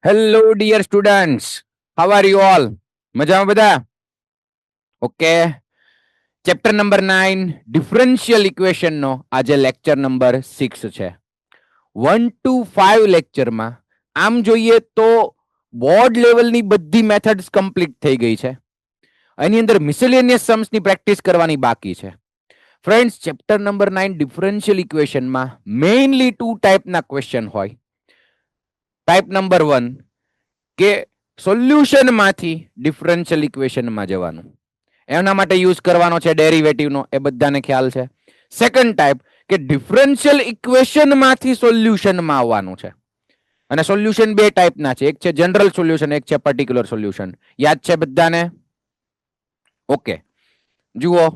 Hello dear students, how are you all? મજામાં બધા? Okay. Chapter number 9 differential equation નો આજે લેક્ચર નંબર 6 છે. 1 to 5 લેક્ચરમાં આમ જોઈએ તો બોર્ડ લેવલની બધી મેથડ્સ કમ્પ્લીટ થઈ ગઈ છે. એની અંદર મિસેલેનિયસ सम्सની પ્રેક્ટિસ કરવાની બાકી છે. ફ્રેન્ડ્સ, ચેપ્ટર નંબર 9 ડિફરન્શિયલ ઇક્વેશનમાં મેઇનલી 2 ટાઈપના ક્વેશ્ચન હોય. ટાઈપ નંબર 1 કે સોલ્યુશનમાંથી ડિફરન્શિયલ ઇક્વેશનમાં જવાનું, એના માટે યુઝ કરવાનો છે ડેરિવેટિવનો, એ બધાને ખ્યાલ છે. સેકન્ડ ટાઈપ કે ડિફરન્શિયલ ઇક્વેશનમાંથી સોલ્યુશનમાં આવવાનું છે. અને સોલ્યુશન બે ટાઈપના છે, એક છે જનરલ સોલ્યુશન, એક છે પર્ટિક્યુલર સોલ્યુશન. યાદ છે બધાને? ઓકે, જુઓ,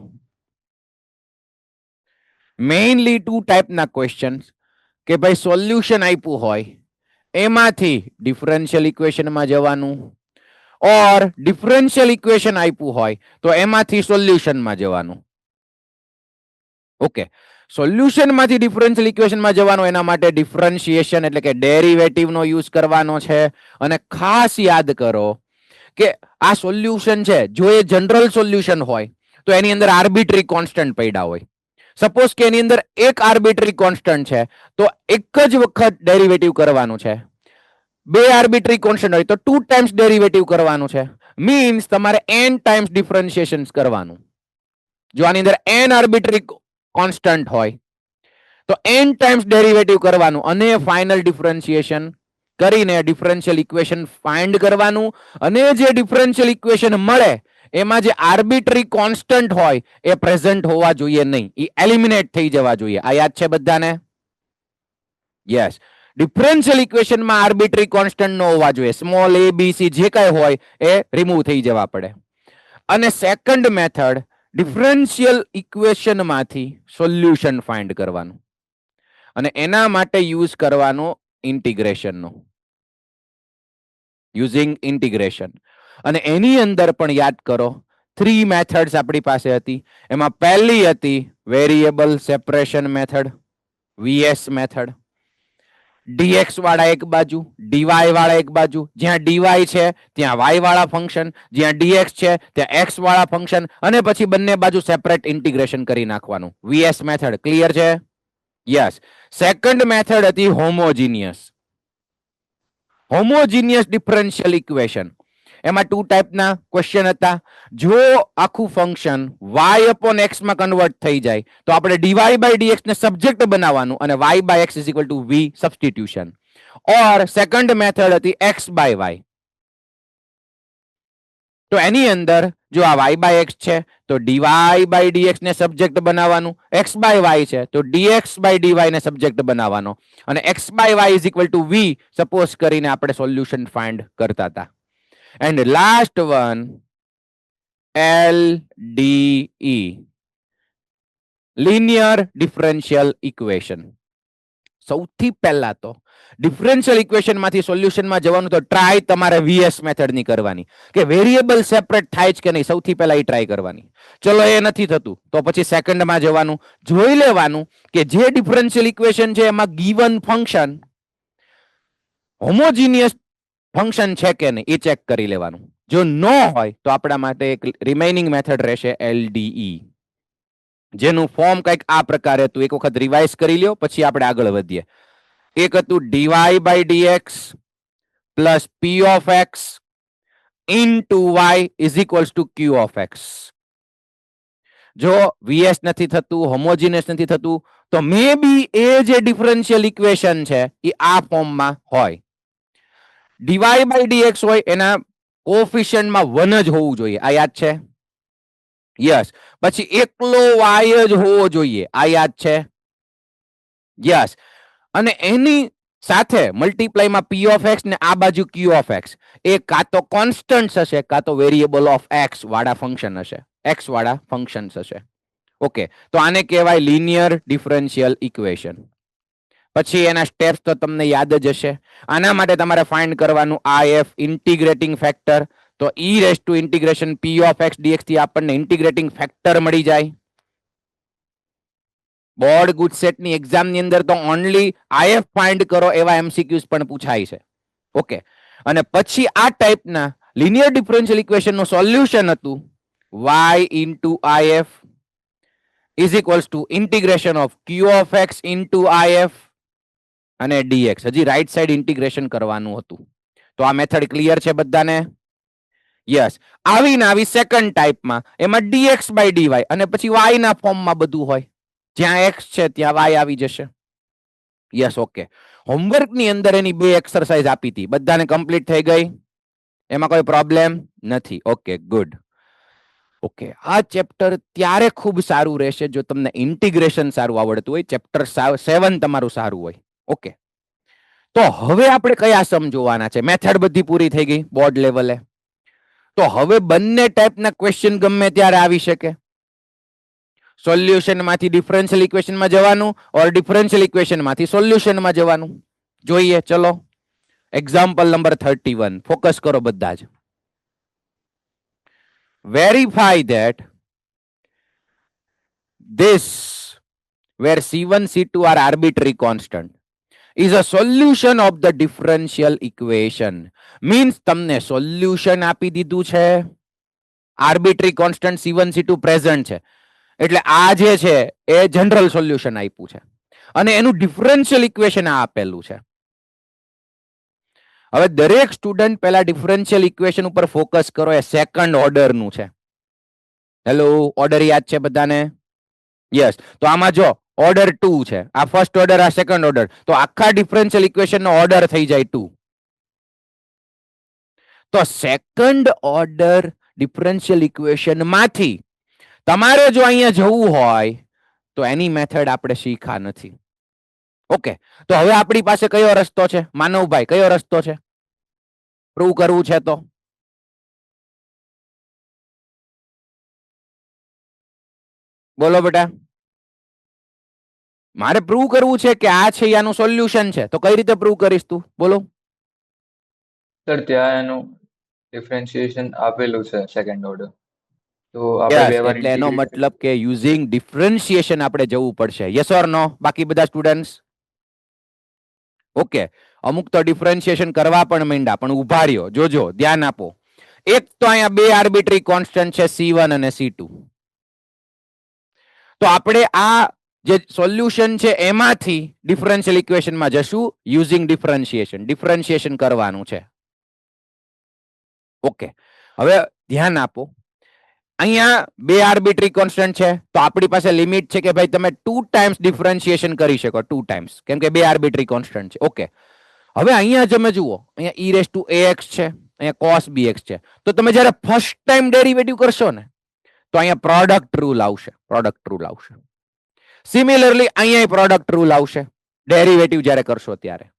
મેઇનલી 2 ટાઈપના ક્વેશ્ચન કે ભાઈ સોલ્યુશન આપ્યું હોય એમાંથી ડિફરન્શિયલ ઇક્વેશનમાં જવાનું, ઓર ડિફરન્શિયલ ઇક્વેશન આપ્યું હોય તો એમાંથી સોલ્યુશનમાં જવાનું. ઓકે, સોલ્યુશનમાંથી ડિફરન્શિયલ ઇક્વેશનમાં જવાનું, એના માટે ડિફરન્શિએશન એટલે કે ડેરિવેટિવનો યુઝ કરવાનો છે. અને ખાસ યાદ કરો કે આ સોલ્યુશન છે, જો એ જનરલ સોલ્યુશન હોય તો એની અંદર આર્બિટરી કોન્સ્ટન્ટ પડ્યા હોય. સપોઝ કે એની અંદર એક આર્બિટરી કોન્સ્ટન્ટ છે તો એક જ વખત ડેરિવેટિવ કરવાનું છે. બે આર્બિટરી કોન્સ્ટન્ટ હોય તો 2 ટાઈમ્સ ડેરિવેટિવ કરવાનું છે. મીન્સ તમારે n ટાઈમ્સ ડિફરન્શિએશન કરવાનું. જો આની અંદર n આર્બિટરી કોન્સ્ટન્ટ હોય તો n ટાઈમ્સ ડેરિવેટિવ કરવાનું અને ફાઇનલ ડિફરન્શિએશન કરીને ડિફરન્શિયલ ઇક્વેશન ફાઇન્ડ કરવાનું. અને જે ડિફરન્શિયલ ઇક્વેશન મળે એમાં જે આર્બિટરી કોન્સ્ટન્ટ હોય એ પ્રેઝન્ટ હોવા જોઈએ નહીં, એ એલિમિનેટ થઈ જવા જોઈએ. આ યાદ છે બધાને? યસ. ડિફરન્શિયલ ઇક્વેશનમાં આર્બિટરી કોન્સ્ટન્ટ ન હોવા જોઈએ. સ્મોલ a b c જે કાંઈ હોય એ રિમૂવ થઈ જવા પડે. અને સેકન્ડ મેથડ, ડિફરન્શિયલ ઇક્વેશનમાંથી સોલ્યુશન ફાઇન્ડ કરવાનું અને એના માટે યુઝ કરવાનો ઇન્ટિગ્રેશનનો, યુઝિંગ ઇન્ટિગ્રેશન. અને એની અંદર પણ યાદ કરો 3 મેથડ્સ આપણી પાસે હતી. એમાં પહેલી હતી variable separation method, VS method. dx વાળા એક બાજુ, dy વાળા એક બાજુ. જ્યાં dy છે ત્યાં y વાળા ફંક્શન, જ્યાં dx છે ત્યાં x વાળા ફંક્શન, અને પછી બંને બાજુ સેપરેટ ઇન્ટિગ્રેશન કરી નાખવાનું. VS મેથડ ક્લિયર છે? યસ. સેકન્ડ મેથડ હતી હોમોજીનિયસ, હોમોજીનિયસ ડિફરન્શિયલ ઇક્વેશન. એમાં 2 ટાઈપના ક્વેશ્ચન હતા. જો આખું ફંક્શન y upon x માં કન્વર્ટ થઈ જાય તો આપણે dy by dx ને સબ્જેક્ટ બનાવવાનું અને y by x is equal to v substitution. Or second method હતી x by y. તો એની અંદર જો આ y by x છે તો dy by dx ને સબ્જેક્ટ બનાવવાનું, x by y છે તો dx by dy ને સબ્જેક્ટ બનાવવાનો, અને x by y is equal to v suppose કરીને આપણે સોલ્યુશન ફાઇન્ડ કરતા હતા. And last one, LDE, linear differential equation. સૌથી પહેલા તો ડિફરન્શિયલ ઇક્વેશન માંથી સોલ્યુશન માં જવાનું તો ટ્રાય તમારે VS મેથડ ની કરવાની કે વેરિયેબલ સેપરેટ થાય છે કે નહીં, સૌથી પહેલા એ ટ્રાય કરવાની. ચલો એ નથી થતું તો પછી સેકન્ડ માં જવાનું, જોઈ લેવાનું કે જે ડિફરન્શિયલ ઇક્વેશન છે એમાં ગિવન ફંક્શન હોમોજીનિયસ ફંક્શન છે કે નહીં એ ચેક કરી લેવાનું. જો નો હોય તો આપણા માટે એક રિમેઇનિંગ મેથડ રહેશે LDE, જેનું ફોર્મ કંઈક આ પ્રકારે હતું. એક વખત રિવાઇઝ કરી લ્યો પછી આપણે આગળ વધીએ. એક હતું dy by dx plus p of x into y is equals to q of x. જો VS નથી થતું, હોમોજીનિયસ નથી થતું, તો મે બી એ જે ડિફરન્શિયલ ઇક્વેશન છે એ આ ફોર્મમાં હોય. dy by dx હોય એના કોએફિશિયન્ટમાં 1 જ હોવું જોઈએ, આ યાદ છે? યસ. પછી એકલો y જ હોવો જોઈએ, આ યાદ છે? યસ. અને એની સાથે મલ્ટીપ્લાયમાં p of x ને આ બાજુ q of x, એ કાં તો કોન્સ્ટન્ટ હશે કાં તો વેરિયેબલ ઓફ x વાળા ફંક્શન હશે, x વાળા ફંક્શન્સ હશે. ઓકે, તો આને કહેવાય લિનિયર ડિફરન્શિયલ ઇક્વેશન. પછી એના સ્ટેપ્સ તો તમને યાદ જ હશે. આના માટે તમારે ફાઇન્ડ કરવાનું IF ઇન્ટિગ્રેટિંગ ફેક્ટર. તો e raise to integration p of x dx થી આપણને ઇન્ટિગ્રેટિંગ ફેક્ટર મળી જાય. બોર્ડ ગુજસેટ ની એક્ઝામ ની અંદર તો ઓનલી IF ફાઇન્ડ કરો એવા MCQs પણ પૂછાય છે. ઓકે, અને પછી આ ટાઈપના લિનિયર ડિફરન્શિયલ ઇક્વેશનનું સોલ્યુશન હતું y into if is equals to integration of q of x into if અને dx. હજી રાઈટ સાઈડ ઇન્ટિગ્રેશન કરવાનું હતું. તો આ મેથડ ક્લિયર છે બધાને? યસ. આવી સેકન્ડ ટાઈપમાં એમાં dx by dy અને પછી y ના ફોર્મમાં બધું હોય. જ્યાં x છે ત્યાં y આવી જશે. Yes, okay. હોમવર્કની અંદર એની 2 એક્સરસાઇઝ આપી હતી, બધાને કમ્પ્લીટ થઈ ગઈ? એમાં કોઈ પ્રોબ્લેમ નથી? Okay, good. ઓકે, આ ચેપ્ટર ત્યારે ખૂબ સારું રહેશે જો તમને ઇન્ટિગ્રેશન સારું આવડતું હોય. ચેપ્ટર 7 તમારું સારું હોય. ઓકે, તો હવે આપણે કયા સમ જોવાના છે? મેથડ બધી પૂરી થઈ ગઈ બોર્ડ લેવલે. તો હવે બંને ટાઈપના ક્વેશ્ચન ગમે ત્યારે આવી શકે. સોલ્યુશન માંથી ડિફરન્શિયલ ઇક્વેશનમાં જવાનું ઓર ડિફરન્શિયલ ઇક્વેશન માંથી સોલ્યુશનમાં જવાનું. જોઈએ, ચલો. Example number 31. ફોકસ કરો બધા જ. Verify that this, where C1, C2 are arbitrary constant, is a solution of the differential equation. Means તમને સોલ્યુશન આપી દીધું છે, arbitrary constant C1, C2 present છે, એટલે આ જે છે એ જનરલ સોલ્યુશન આપ્યું છે અને એનું ડિફરન્શિયલ ઇક્વેશન આ આપેલું છે. હવે દરેક સ્ટુડન્ટ પહેલા ડિફરન્શિયલ ઇક્વેશન ઉપર ફોકસ કરો. એ સેકન્ડ ઓર્ડર નું છે. હેલો, ઓર્ડર યાદ છે બધાને? યસ. તો આમાં જો ઓર્ડર 2 છે, આ ફર્સ્ટ ઓર્ડર, આ સેકન્ડ ઓર્ડર, તો આખા ડિફરન્શિયલ ઇક્વેશન નો ઓર્ડર થઈ જાય 2. તો સેકન્ડ ઓર્ડર ડિફરન્શિયલ ઇક્વેશન માંથી તમારે જો અહીંયા જવું હોય તો એની મેથડ આપણે શીખા નથી. ઓકે, તો હવે આપણી પાસે કયો રસ્તો છે? માનવભાઈ, કયો રસ્તો છે પ્રૂવ કરવું છે? તો બોલો બેટા. મારે પ્રૂવ કરવું છે કે આ છે આનું સોલ્યુશન છે, તો કઈ રીતે પ્રૂવ કરીશ તું? બોલો સર. ત્યાં એનું ડિફરન્શિએશન આપેલું છે સેકન્ડ ઓર્ડર, તો આપણે બે વાર એટલે એનો મતલબ કે યુઝિંગ ડિફરન્શિએશન આપણે જવું પડશે. યસ ઓર નો? બાકી બધા સ્ટુડન્ટ્સ ઓકે? અમુક તો ડિફરન્શિએશન કરવા પણ માંડ્યા, પણ ઉભા રહ્યો, જોજો, ધ્યાન આપો. એક તો અહીંયા 2 આર્બિટરી કોન્સ્ટન્ટ છે C1 અને C2. તો આપણે આ જે સોલ્યુશન છે એમાંથી ડિફરન્શિયલ ઇક્વેશનમાં જશું યુઝિંગ ડિફરન્શિએશન. ડિફરન્શિએશન કરવાનું છે. ઓકે, હવે ધ્યાન આપો. અહીંયા 2 આર્બિટરી કોન્સ્ટન્ટ છે, તો આપણી પાસે લિમિટ છે કે ભાઈ તમે 2 ટાઈમ્સ ડિફરન્શિએશન કરી શકો, 2 ટાઈમ્સ, કેમ કે 2 આર્બિટરી કોન્સ્ટન્ટ છે. ઓકે, હવે અહીંયા તમે જુઓ, અહીંયા e⁴ax છે, અહીંયા cos bx છે. તો તમે જ્યારે ફર્સ્ટ ટાઈમ ડેરિવેટિવ કરશો ને તો અહીંયા પ્રોડક્ટ રૂલ આવશે. પ્રોડક્ટ રૂલ આવશે. સિમિલરલી અહીંયા પ્રોડક્ટ રૂલ આવશે ડેરિવેટિવ જ્યારે કરશો ત્યારે.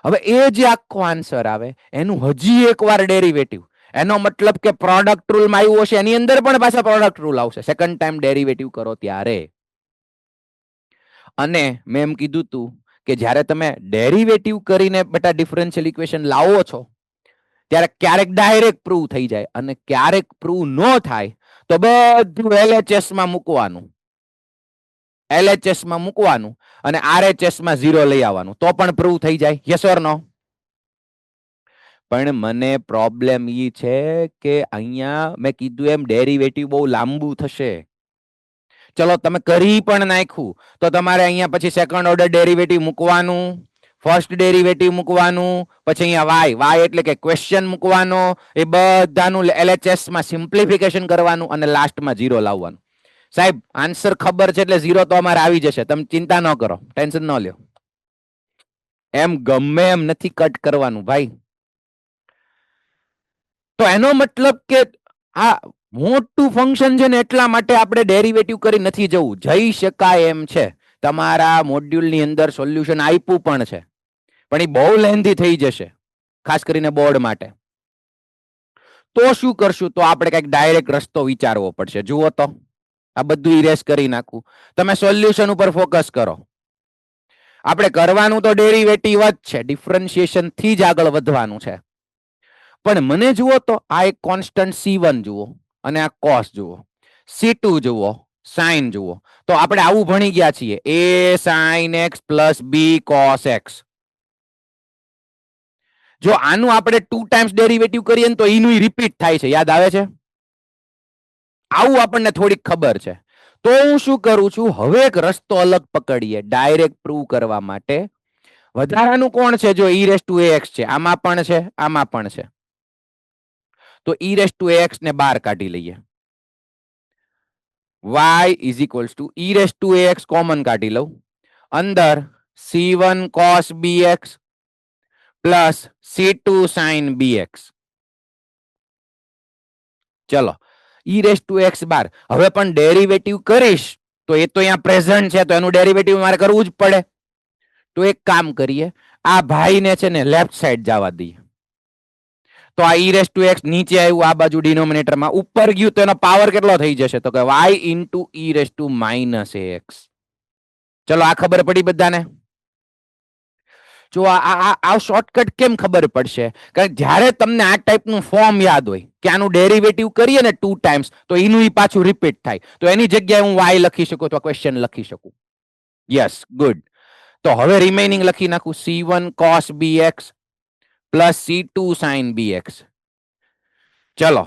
હવે એ જે આખો આન્સર આવે એનું હજી એકવાર ડેરિવેટિવ, એનો મતલબ કે પ્રોડક્ટ રૂલ માં આવ્યું હશે એની અંદર પણ પાછા પ્રોડક્ટ રૂલ આવશે સેકન્ડ ટાઈમ ડેરિવેટિવ કરો ત્યારે. અને મેં એમ કીધું તું કે જ્યારે તમે ડેરિવેટિવ કરીને બેટા ડિફરન્શિયલ ઇક્વેશન લાવો છો ત્યારે ક્યારેક ડાયરેક્ટ પ્રૂવ થઈ જાય અને ક્યારેક પ્રૂવ ન થાય તો બધું LHS માં મૂકવાનું. LHS માં મૂકવાનું અને RHS માં 0 લઈ આવવાનું, તો પણ પ્રૂવ થઈ જાય. યસ ઓર નો? પણ મને પ્રોબ્લેમ ઈ છે કે અહીંયા મેં કીધું એમ ડેરિવેટિવ બહુ લાંબુ થશે. ચલો તમે કરી પણ નાખ્યું તો તમારે અહીંયા પછી સેકન્ડ ઓર્ડર ડેરિવેટિવ મૂકવાનું, ફર્સ્ટ ડેરિવેટિવ મૂકવાનું, પછી અહીંયા y એટલે કે ક્વેશ્ચન મૂકવાનો, એ બધાનું LHS માં સિમ્પ્લિફિકેશન કરવાનું અને લાસ્ટમાં 0 લાવવાનું. સાહેબ આન્સર ખબર છે એટલે 0 તો અમારે આવી જશે, તમે ચિંતા ન કરો, ટેન્શન ન લ્યો. એમ ગમે એમ નથી કટ કરવાનું ભાઈ. તો એનો મતલબ કે આ મોટું ફંક્શન છે ને એટલા માટે આપણે ડેરિવેટિવ કરી નથી જવું. જઈ શકાય એમ છે. તમારા મોડ્યુલની અંદર સોલ્યુશન આપ્યું પણ છે, પણ એ બહુ લેન્ધી થઈ જશે, ખાસ કરીને બોર્ડ માટે. તો શું કરશું? તો આપણે કઈક ડાયરેક્ટ રસ્તો વિચારવો પડશે. જુઓ તો આ બધું ઇરેઝ કરી નાખું, તમે સોલ્યુશન ઉપર ફોકસ કરો. આપણે કરવાનું તો ડેરિવેટિવ જ છે, ડિફરન્શિએશન થી જ આગળ વધવાનું છે. પણ મને જુઓ તો આ એક કોન્સ્ટન્ટ C1 જુઓ અને આ cos જુઓ, C2 જુઓ, sin જુઓ. તો આપણે આવું ભણી ગયા છીએ, a sin x plus b cos x. જો આનું આપણે 2 ટાઈમ્સ ડેરિવેટિવ કરીએ ને તો એનું રિપીટ થાય છે, યાદ આવે છે? આવું આપણને થોડીક ખબર છે. તો હું શું કરું છું, હવે એક રસ્તો અલગ પકડીએ ડાયરેક્ટ પ્રૂવ કરવા માટે. વધારાનું કોણ છે? જો ઈ રેસ ટુ એક્સ છે, આમાં પણ છે, આમાં પણ છે. તો ઈ રેસ ટુ એક્સ ને બહાર કાઢી લઈએ. y is equals two e raise to x common કાઢી લઉં. અંદર c1 cos bx plus c2 sin bx. ચલો, e raise to x bar. હવે પણ ડેરિવેટિવ કરીશ તો એ તો અહીંયા પ્રેઝન્ટ છે, તો એનું ડેરિવેટિવ મારે કરવું જ પડે. તો એક કામ કરીએ, આ ભાઈને છે ને લેફ્ટ સાઈડ જવા દઈએ. તો આ ઈ રેસ ટુ એક્સ નીચે આવ્યું, આ બાજુ ડિનોમિનેટરમાં. ઉપર ગયું તો એનો પાવર કેટલો થઈ જશે? તો કે y into e raise to minus x. ચલો, આ ખબર પડી બધાને? જો આ શોર્ટકટ કેમ ખબર પડશે? કારણ જ્યારે તમને આ ટાઈપનું ફોર્મ યાદ હોય કે આનું ડેરિવેટિવ કરીએ ને 2 ટાઈમ્સ તો એનું પાછું રિપીટ થાય, તો એની જગ્યાએ હું y લખી શકું અથવા ક્વેશ્ચન લખી શકું. Yes, good. તો હવે રિમેનિંગ લખી નાખું c1 cos bx plus c2 sin bx. ચલો,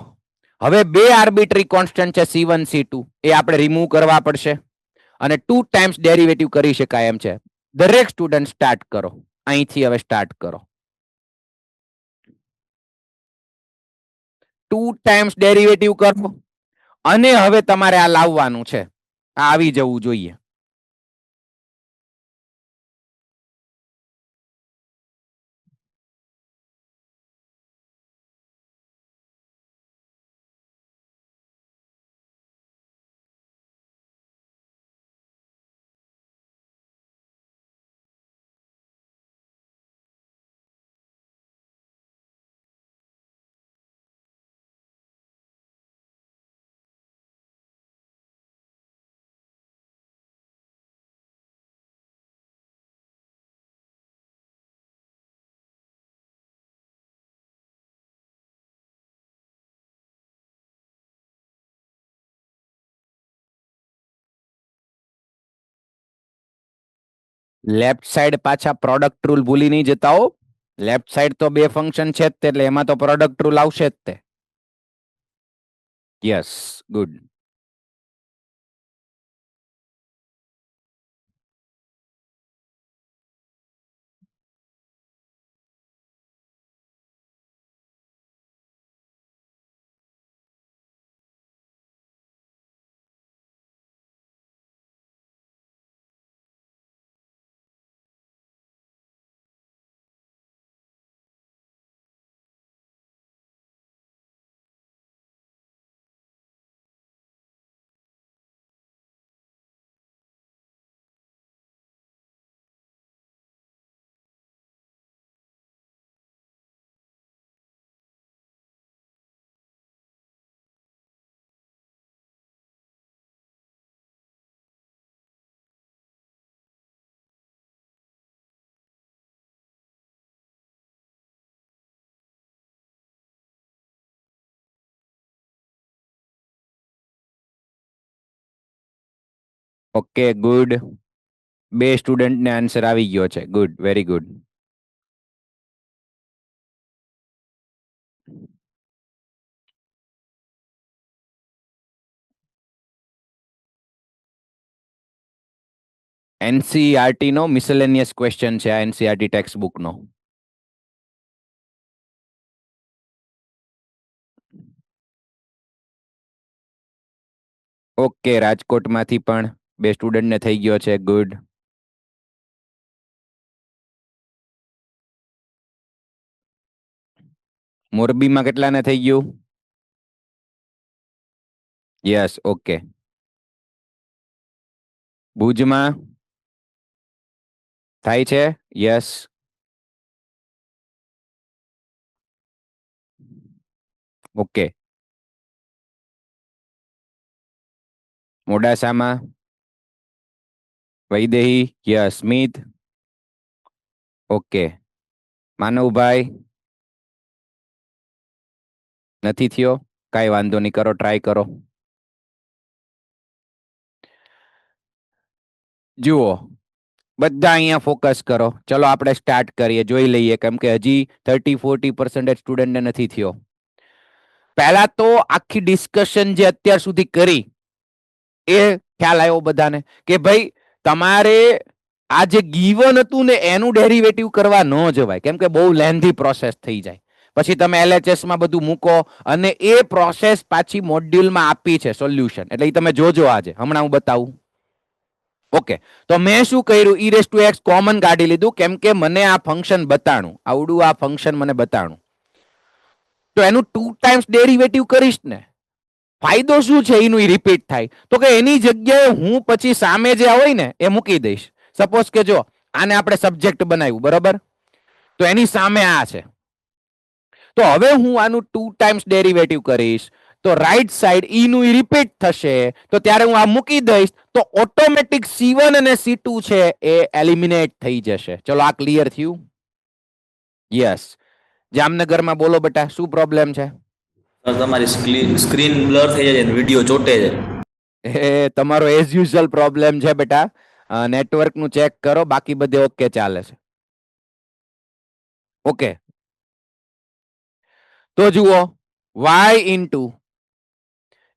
હવે બે આર્બિટરી કોન્સ્ટન્ટ છે c1 c2, એ આપણે રિમૂવ કરવા પડશે અને 2 ટાઈમ્સ ડેરિવેટિવ કરી શકાય એમ છે. દરેક સ્ટુડન્ટ સ્ટાર્ટ કરો, અહીંથી હવે સ્ટાર્ટ કરો. 2 ટાઈમ્સ ડેરિવેટિવ કરો અને હવે તમારે આ લાવવાનું છે, આ આવી જવું જોઈએ. લેફ્ટ સાઈડ પાછા પ્રોડક્ટ રૂલ ભૂલી નહીં જતા હો. લેફ્ટ સાઈડ તો બે ફંક્શન છે જ, એટલે એમાં તો પ્રોડક્ટ રૂલ આવશે જ તે. Yes, good. Okay, good. બે સ્ટુડન્ટને આન્સર આવી ગયો છે. Good, very good. એનસીઈઆરટી નો મિસેલેનિયસ ક્વેશ્ચન છે આ, એનસીઈઆરટી ટેક્સ્ટ બુક નો. ઓકે, રાજકોટમાંથી પણ બે સ્ટુડન્ટને થઈ ગયો છે. ગુડ. મોરબીમાં કેટલાને થઈ ગયું? Yes, okay. ભુજમાં થાય છે? યસ. ઓકે. મોડાસામાં? વૈદેહી? યસ. સ્મિત? ઓકે. માનવભાઈ? નથી થયો? કાંઈ વાંધો નહીં, કરો, ટ્રાય કરો. જુઓ, બધા અહીંયા ફોકસ કરો. ચલો આપણે સ્ટાર્ટ કરીએ, જોઈ લઈએ, કેમ કે હજી 30-40% સ્ટુડન્ટને નથી થયો. પહેલા તો આખી ડિસ્કશન જે અત્યાર સુધી કરી એ ખ્યાલ આવ્યો બધાને કે ભાઈ તમારે આ જે ગીવન હતું ને એનું ડેરિવેટિવ કરવા ન જવાય, કેમ કે બહુ લેન્ધી પ્રોસેસ થઈ જાય. પછી તમે LHS માં બધું મૂકો અને એ પ્રોસેસ પાછી મોડ્યુલમાં આપી છે સોલ્યુશન, એટલે એ તમે જોજો આજે, હમણાં હું બતાવું. ઓકે, તો મેં શું કર્યું, e⁻x કોમન કાઢી લીધું, કેમ કે મને આ ફંક્શન બતાણું, આવડું આ ફંક્શન મને બતાણું, તો એનું 2 ટાઈમ્સ ડેરિવેટિવ કરીશ ને, ફાયદો શું છે એનું રિપીટ થાય, તો કે એની જગ્યાએ હું પછી સામે જે હોય ને એ મૂકી દઈશ. સપોઝ કે જો આને આપણે સબ્જેક્ટ બનાવ્યું, બરોબર, તો એની સામે આ છે, તો હવે હું આનું 2 ટાઈમ્સ ડેરિવેટિવ કરીશ, તો રાઈટ સાઈડ ઈ નું રિપીટ થશે, તો ત્યારે હું આ મૂકી દઈશ, તો ઓટોમેટિક C1 અને C2 છે એ એલિમિનેટ થઈ જશે. ચલો આ ક્લિયર થયું? યસ. જામનગરમાં બોલો બેટા, શું પ્રોબ્લેમ છે? સર તમારી સ્ક્રીન બ્લર થઈ જાય છે, વિડિયો ચોટે છે. એ તમારો એઝ યુઝ્યુઅલ પ્રોબ્લેમ છે બેટા, નેટવર્ક નું ચેક કરો, બાકી બધે ઓકે ચાલે છે. ઓકે, તો જુઓ, y into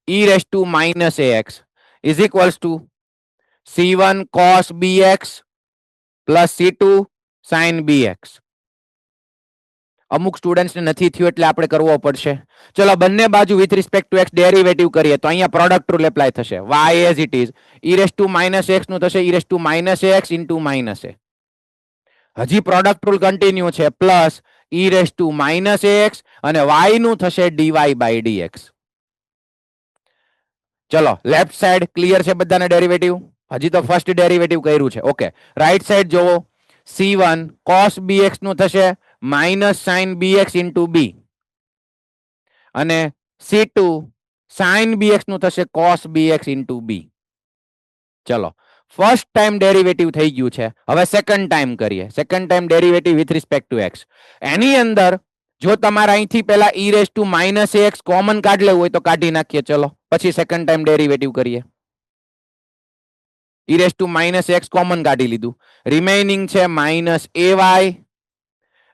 e⁻−ax is equals to c1 cos bx plus c2 sin bx. અમુક સ્ટુડન્ટ્સ ને નથી થયું એટલે આપણે કરવો પડશે. ચલો બંને બાજુ with respect to x derivative કરીએ, તો અહીંયા પ્રોડક્ટ રૂલ એપ્લાય થશે. y as it is e⁻−x નું થશે e⁻−ax into -a. હજી પ્રોડક્ટ રૂલ કન્ટિન્યુ છે, પ્લસ e⁻−ax અને y નું થશે dy/dx. ચલો લેફ્ટ સાઈડ ક્લિયર છે બધાને ડેરિવેટિવ? હજી તો ફર્સ્ટ ડેરિવેટિવ કર્યું છે. ઓકે, રાઈટ સાઈડ જોવો, c1 cos bx નું થશે -sin bx into b અને c2 sin bx નું થશે cos bx into b. ચલો ફર્સ્ટ ટાઈમ ડેરિવેટિવ થઈ ગયું છે, હવે સેકન્ડ ટાઈમ કરીએ. Second time derivative with respect to x. એની અંદર જો તમારે અહીંથી પહેલા e⁻−ax કોમન કાઢ લેવું હોય તો કાઢી નાખીએ. ચલો પછી સેકન્ડ ટાઈમ ડેરિવેટિવ કરીએ. e⁻−x કોમન કાઢી લીધું, રિમેઇનિંગ છે -ay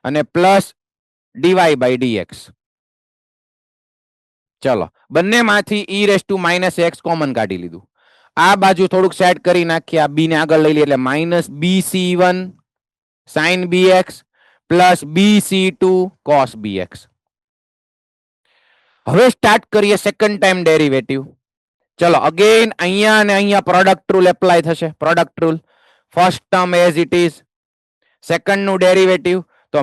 અને પ્લસ dy/dx. ચલો બંનેમાંથી e⁻−x કોમન કાઢી લીધું, આ બાજુ થોડુંક સેટ કરી નાખીએ, આ b ને આગળ લઈ લઈએ, એટલે -bc1 sin bx plus bc2 cos bx. હવે સ્ટાર્ટ કરીએ સેકન્ડ ટાઈમ ડેરિવેટિવ. ચલો અગેન અહીંયા અને અહીંયા પ્રોડક્ટ રૂલ એપ્લાય થશે. Product rule, first term as it is, second નું ડેરિવેટિવ તો -a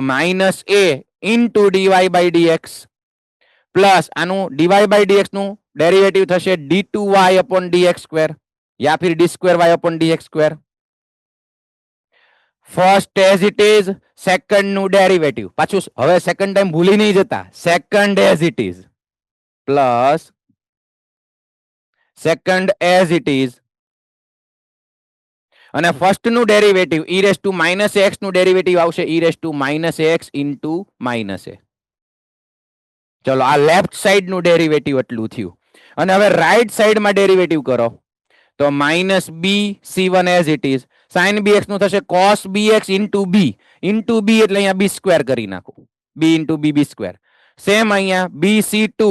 into dy/dx પ્લસ આનું dy/dx નું ડેરિવેટિવ થશે d2y/dx² yeah Phir d2y/dx². First as it is, second નું ડેરિવેટિવ પાછું, હવે સેકન્ડ ટાઈમ ભૂલી નહીં જતા, second as it is plus second as it is અને ફર્સ્ટ નું ડેરિવેટિવ e⁻−x નું ડેરિવેટિવ આવશે e⁻−x into -a. ચલો આ લેફ્ટ સાઈડ નું ડેરિવેટિવ એટલું થયું, અને હવે રાઈટ સાઈડમાં ડેરિવેટિવ કરો તો -bc1 as it is, sin bx નું થશે cos bx into b એટલે અહીંયા b² કરી નાખું, b into b². સેમ અહીંયા bc2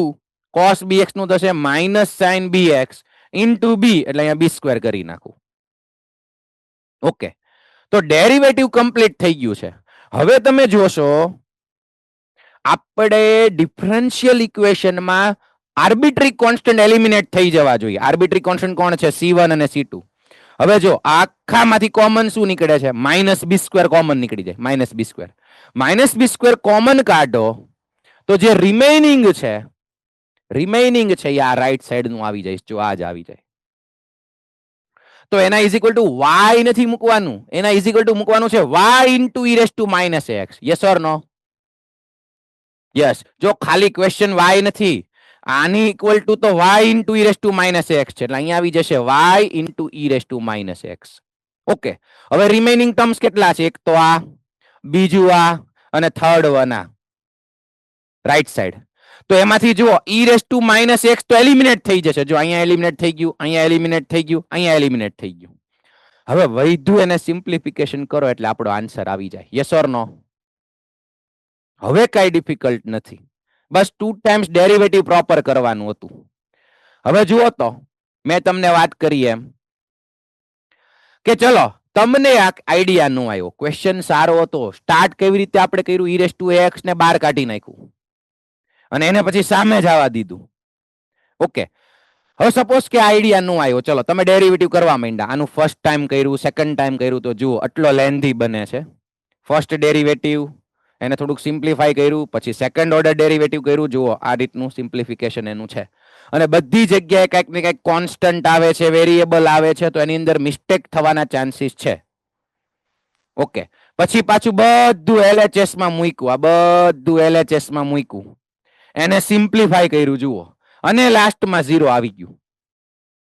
cos bx નું થશે -sin bx into b એટલે અહીંયા b² કરી નાખું. ઓકે, તો ડેરિવેટિવ કમ્પ્લીટ થઈ ગયું છે. હવે તમે જોશો આપણે ડિફરન્શિયલ ઇક્વેશનમાં આર્બિટ્રી કોન્સ્ટન્ટ એલિમિનેટ થઈ જવા જોઈએ. આર્બિટ્રી કોન્સ્ટન્ટ કોણ છે? c1 અને c2. હવે જો આખામાંથી કોમન શું નીકળે છે? -b² કોમન નીકળી જાય, -b² કોમન કાઢો તો જે રિમેઇનિંગ છે એ આ રાઈટ સાઈડ નું આવી જાય, જો આ જ આવી જાય. તો એના ઇઝ ઇક્વલ ટુ y નથી મૂકવાનું, એના ઇઝ ઇક્વલ ટુ મૂકવાનું છે y into e⁻−ax. Yes or no? Yes. જો ખાલી ક્વેશ્ચન y નથી, આની ઇક્વલ ટુ તો y into e⁻−ax છે, એટલે અહીંયા આવી જશે y into e⁻−ax. ઓકે, હવે રિમેઇનિંગ ટર્મ્સ કેટલા છે? એક તો આ, બીજું આ અને થર્ડ વન આ રાઈટ સાઈડ. તો એમાંથી જુઓ e⁻−x તો એલિમિનેટ થઈ જશે, જો અહીંયા એલિમિનેટ થઈ ગયું, અહીંયા એલિમિનેટ થઈ ગયું, અહીંયા એલિમિનેટ થઈ ગયું. હવે વધ્યું એને સિમ્પ્લિફિકેશન કરો એટલે આપણો આન્સર આવી જાય. યસ ઓર નો? હવે કઈ ડિફિકલ્ટ નથી, બસ 2 ટાઈમ્સ ડેરિવેટિવ પ્રોપર કરવાનું હતું. હવે જુઓ તો મેં તમને વાત કરી એમ કે ચલો તમને આ આઈડિયા નો આવ્યો, ક્વેશ્ચન સારો હતો, સ્ટાર્ટ કેવી રીતે આપણે કર્યું, e⁻x ને બહાર કાઢી નાખ્યું અને એને પછી સામે જવા દીધું. ઓકે, હવે સપોઝ કે આઈડિયા નો આવ્યો, ચલો તમે ડેરિવેટિવ કરવા માંડ્યા, આનું ફર્સ્ટ ટાઈમ કર્યું, સેકન્ડ ટાઈમ કર્યું, તો જુઓ આટલો લેન્ધી બને છે. ફર્સ્ટ ડેરિવેટિવ એને થોડુંક સિમ્પ્લિફાઈ કર્યું, પછી સેકન્ડ ઓર્ડર ડેરિવેટિવ કર્યું, જુઓ આ રીતનું સિમ્પ્લિફિકેશન એનું છે. અને બધી જગ્યાએ કંઈક ને કંઈક કોન્સ્ટન્ટ આવે છે, વેરિયેબલ આવે છે, તો એની અંદર મિસ્ટેક થવાના ચાન્સીસ છે. ઓકે, પછી પાછું બધું LHS માં મૂક્યું, આ બધું LHS માં મૂક્યું, એને સિમ્પ્લિફાઈ કર્યું, જુઓ, અને લાસ્ટમાં 0 આવી ગયું.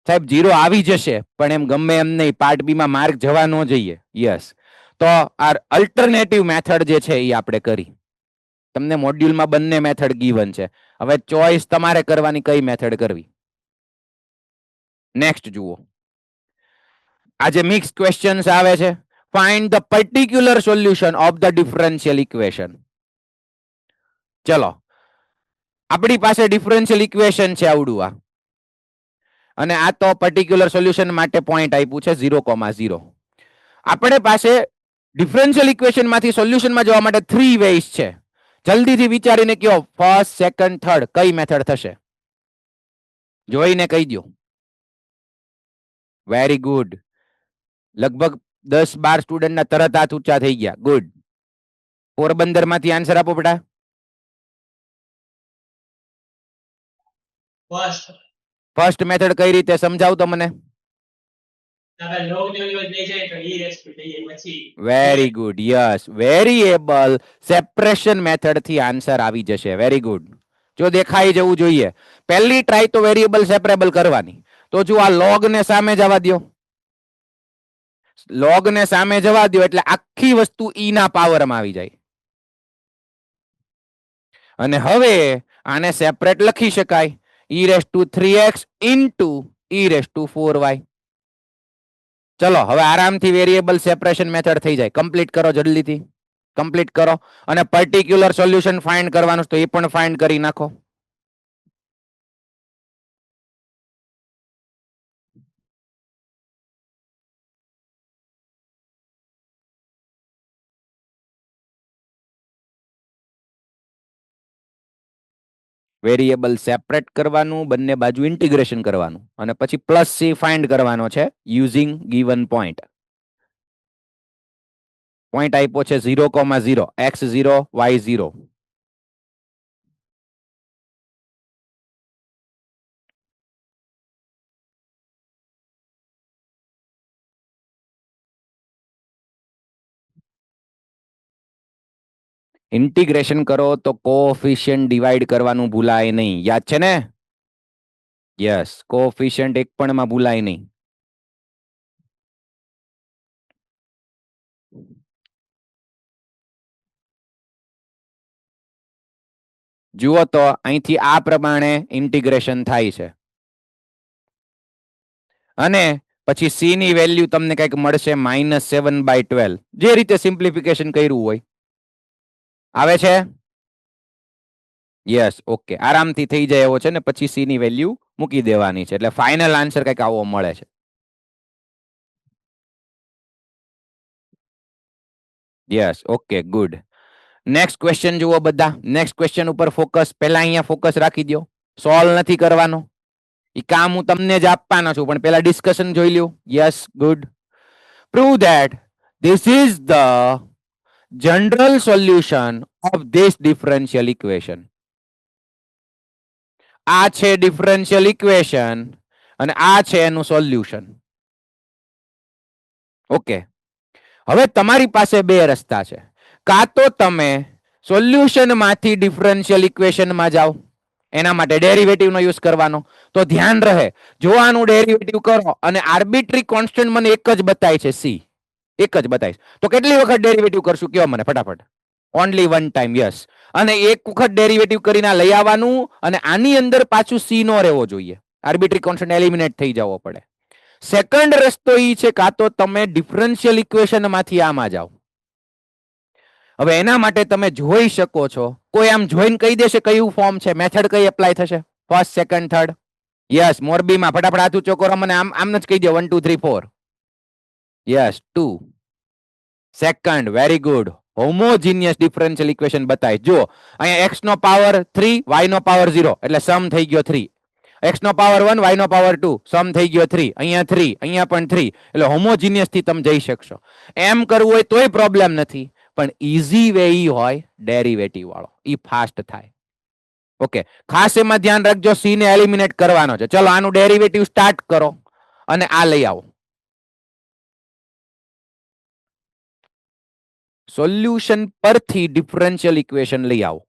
સાહેબ 0 આવી જશે, પણ એમ ગમે એમ નહીં, પાર્ટ બી માં માર્ક જવા ન જઈએ. યસ, તો આ અલ્ટરનેટિવ મેથડ જે છે એ આપણે કરી. તમને મોડ્યુલમાં બંને મેથડ ગીવન છે, હવે ચોઇસ તમારે કરવાની કઈ મેથડ કરવી. નેક્સ્ટ જુઓ, આજે મિક્સ ક્વેશ્ચન્સ આવે છે. Find the particular solution of the differential equation. ચલો, આપણી પાસે ડિફરન્શિયલ ઇક્વેશન છે આવડું આ, અને આ તો પર્ટિક્યુલર સોલ્યુશન માટે પોઈન્ટ આપ્યું છે 0,0. આપણે પાસે ડિફરન્શિયલ ઇક્વેશન માંથી સોલ્યુશનમાં જવા માટે 3 વેઝ છે. જલ્દીથી વિચારીને કયો, ફર્સ્ટ, સેકન્ડ, થર્ડ કઈ મેથડ થશે? જોઈને કહી દો. વેરી ગુડ, લગભગ 10-12 સ્ટુડન્ટના તરત હાથ ઊંચા થઈ ગયા. ગુડ. પોરબંદર માંથી આન્સર આપો બેટા. ફર્સ્ટ મેથડ કઈ રીતે સમજાવ તો મને. Very good, yes, variable separation method થી આન્સર આવી જશે. Very good. જો દેખાઈ જવું જોઈએ, પહેલી ટ્રાય તો વેરિયેબલ સેપરેબલ કરવાની. તો જો આ લોગ ને સામે જવા દો, લોગ ને સામે જવા દો એટલે આખી વસ્તુ ઈ ના પાવરમાં આવી જાય. અને હવે આને સેપરેટ લખી શકાય, e⁻3x into e⁻4y. ચલો હવે આરામથી વેરિયેબલ સેપરેશન મેથડ થઈ જાય. કમ્પ્લીટ કરો, જલ્દીથી કમ્પ્લીટ કરો. અને પર્ટિક્યુલર સોલ્યુશન ફાઇન્ડ કરવાનું તો એ પણ ફાઇન્ડ કરી નાખો. વેરિયેબલ સેપરેટ કરવાનું, બંને બાજુ ઇન્ટિગ્રેશન કરવાનું, અને પછી +c ફાઇન્ડ કરવાનો છે યુઝિંગ ગિવન પોઈન્ટ. પોઈન્ટ આપ્યો છે 0,0, x0, y0. ઇન્ટિગ્રેશન કરો તો કોએફિશિયન્ટ ડિવાઈડ કરવાનું ભૂલાય નહીં. યાદ છે ને? યસ, કોએફિશિયન્ટ એક પણ માં ભૂલાય નહીં. જુઓ તો અહીંથી આ પ્રમાણે ઇન્ટિગ્રેશન થાય છે, અને પછી c ની વેલ્યુ તમને કંઈક મળશે -7/12, જે રીતે સિમ્પ્લિફિકેશન કર્યું હોય. આવે છે? યસ, ઓકે, આરામથી થઈ જાય એવો છે ને. પછી c ની વેલ્યુ મૂકી દેવાની છે, એટલે ફાઇનલ આન્સર કંઈક આવો મળે છે. Yes, okay, good. Next question જુઓ બધા. નેક્સ્ટ ક્વેશ્ચન ઉપર ફોકસ. પહેલા અહીંયા ફોકસ રાખી દો, સોલ્વ નથી કરવાનો. એ કામ હું તમને જ આપવાનો છું, પણ પહેલા ડિસ્કશન જોઈ લ્યો. Yes, good. Prove that this is the general solution of this differential equation. આ છે ડિફરન્શિયલ ઇક્વેશન અને આ છે એનું સોલ્યુશન. ઓકે, હવે તમારી પાસે બે રસ્તા છે. કાં તો તમે સોલ્યુશન માંથી ડિફરન્શિયલ ઇક્વેશન માં જાઓ, એના માટે ડેરિવેટિવ નો યુઝ કરવાનો. તો ધ્યાન રહે, જો આનું ડેરિવેટિવ કરો અને આર્બિટ્રી કોન્સ્ટન્ટ મને એક જ બતાય છે, c એક જ બતાય, તો કેટલી વખત ડેરિવેટિવ કરશું કયો મને ફટાફટ? Only 1 time. યસ, અને એક વખત ડેરિવેટિવ કરીને લઈ આવવાનું, અને આની અંદર પાછું c નો રહેવો જોઈએ. આર્બિટ્રી કોન્સ્ટન્ટ એલિમિનેટ થઈ જવો પડે. સેકન્ડ રસ્તો ઈ છે કાં તો તમે ડિફરન્શિયલ ઇક્વેશન માંથી આમાં જાઓ. હવે એના માટે તમે જોઈ શકો છો, કોઈ આમ જોઈને કહી દેશે કયું ફોર્મ છે, મેથડ કઈ એપ્લાય થશે, ફર્સ્ટ સેકન્ડ થર્ડ? યસ, મોરબીમાં ફટાફટ હાથ ઊંચો કરો, મને આમ જ કહી દો 1 2 3 4. Yes 2. Second, very good. Homogeneous differential equation બતાય. જો અહીંયા x નો પાવર 3 y નો પાવર 0 એટલે સમ થઈ ગયો 3. x નો પાવર 1 y નો પાવર 2 સમ થઈ ગયો 3. અહીંયા 3 અહીંયા પણ 3 એટલે હોમોજીનિયસ થી તમે જઈ શકશો. એમ કરવું હોય તોય પ્રોબ્લેમ નથી, પણ ઈઝી વે ઈ હોય ડેરિવેટિવ વાળો, ઈ ફાસ્ટ થાય. ઓકે, ખાસ એમાં ધ્યાન રાખજો, c ને એલિમિનેટ કરવાનો છે. ચલો આનું ડેરિવેટિવ સ્ટાર્ટ કરો અને આ લઈ આવો. સોલ્યુશન પરથી ડિફરન્શિયલ ઇક્વેશન લઈ આવો.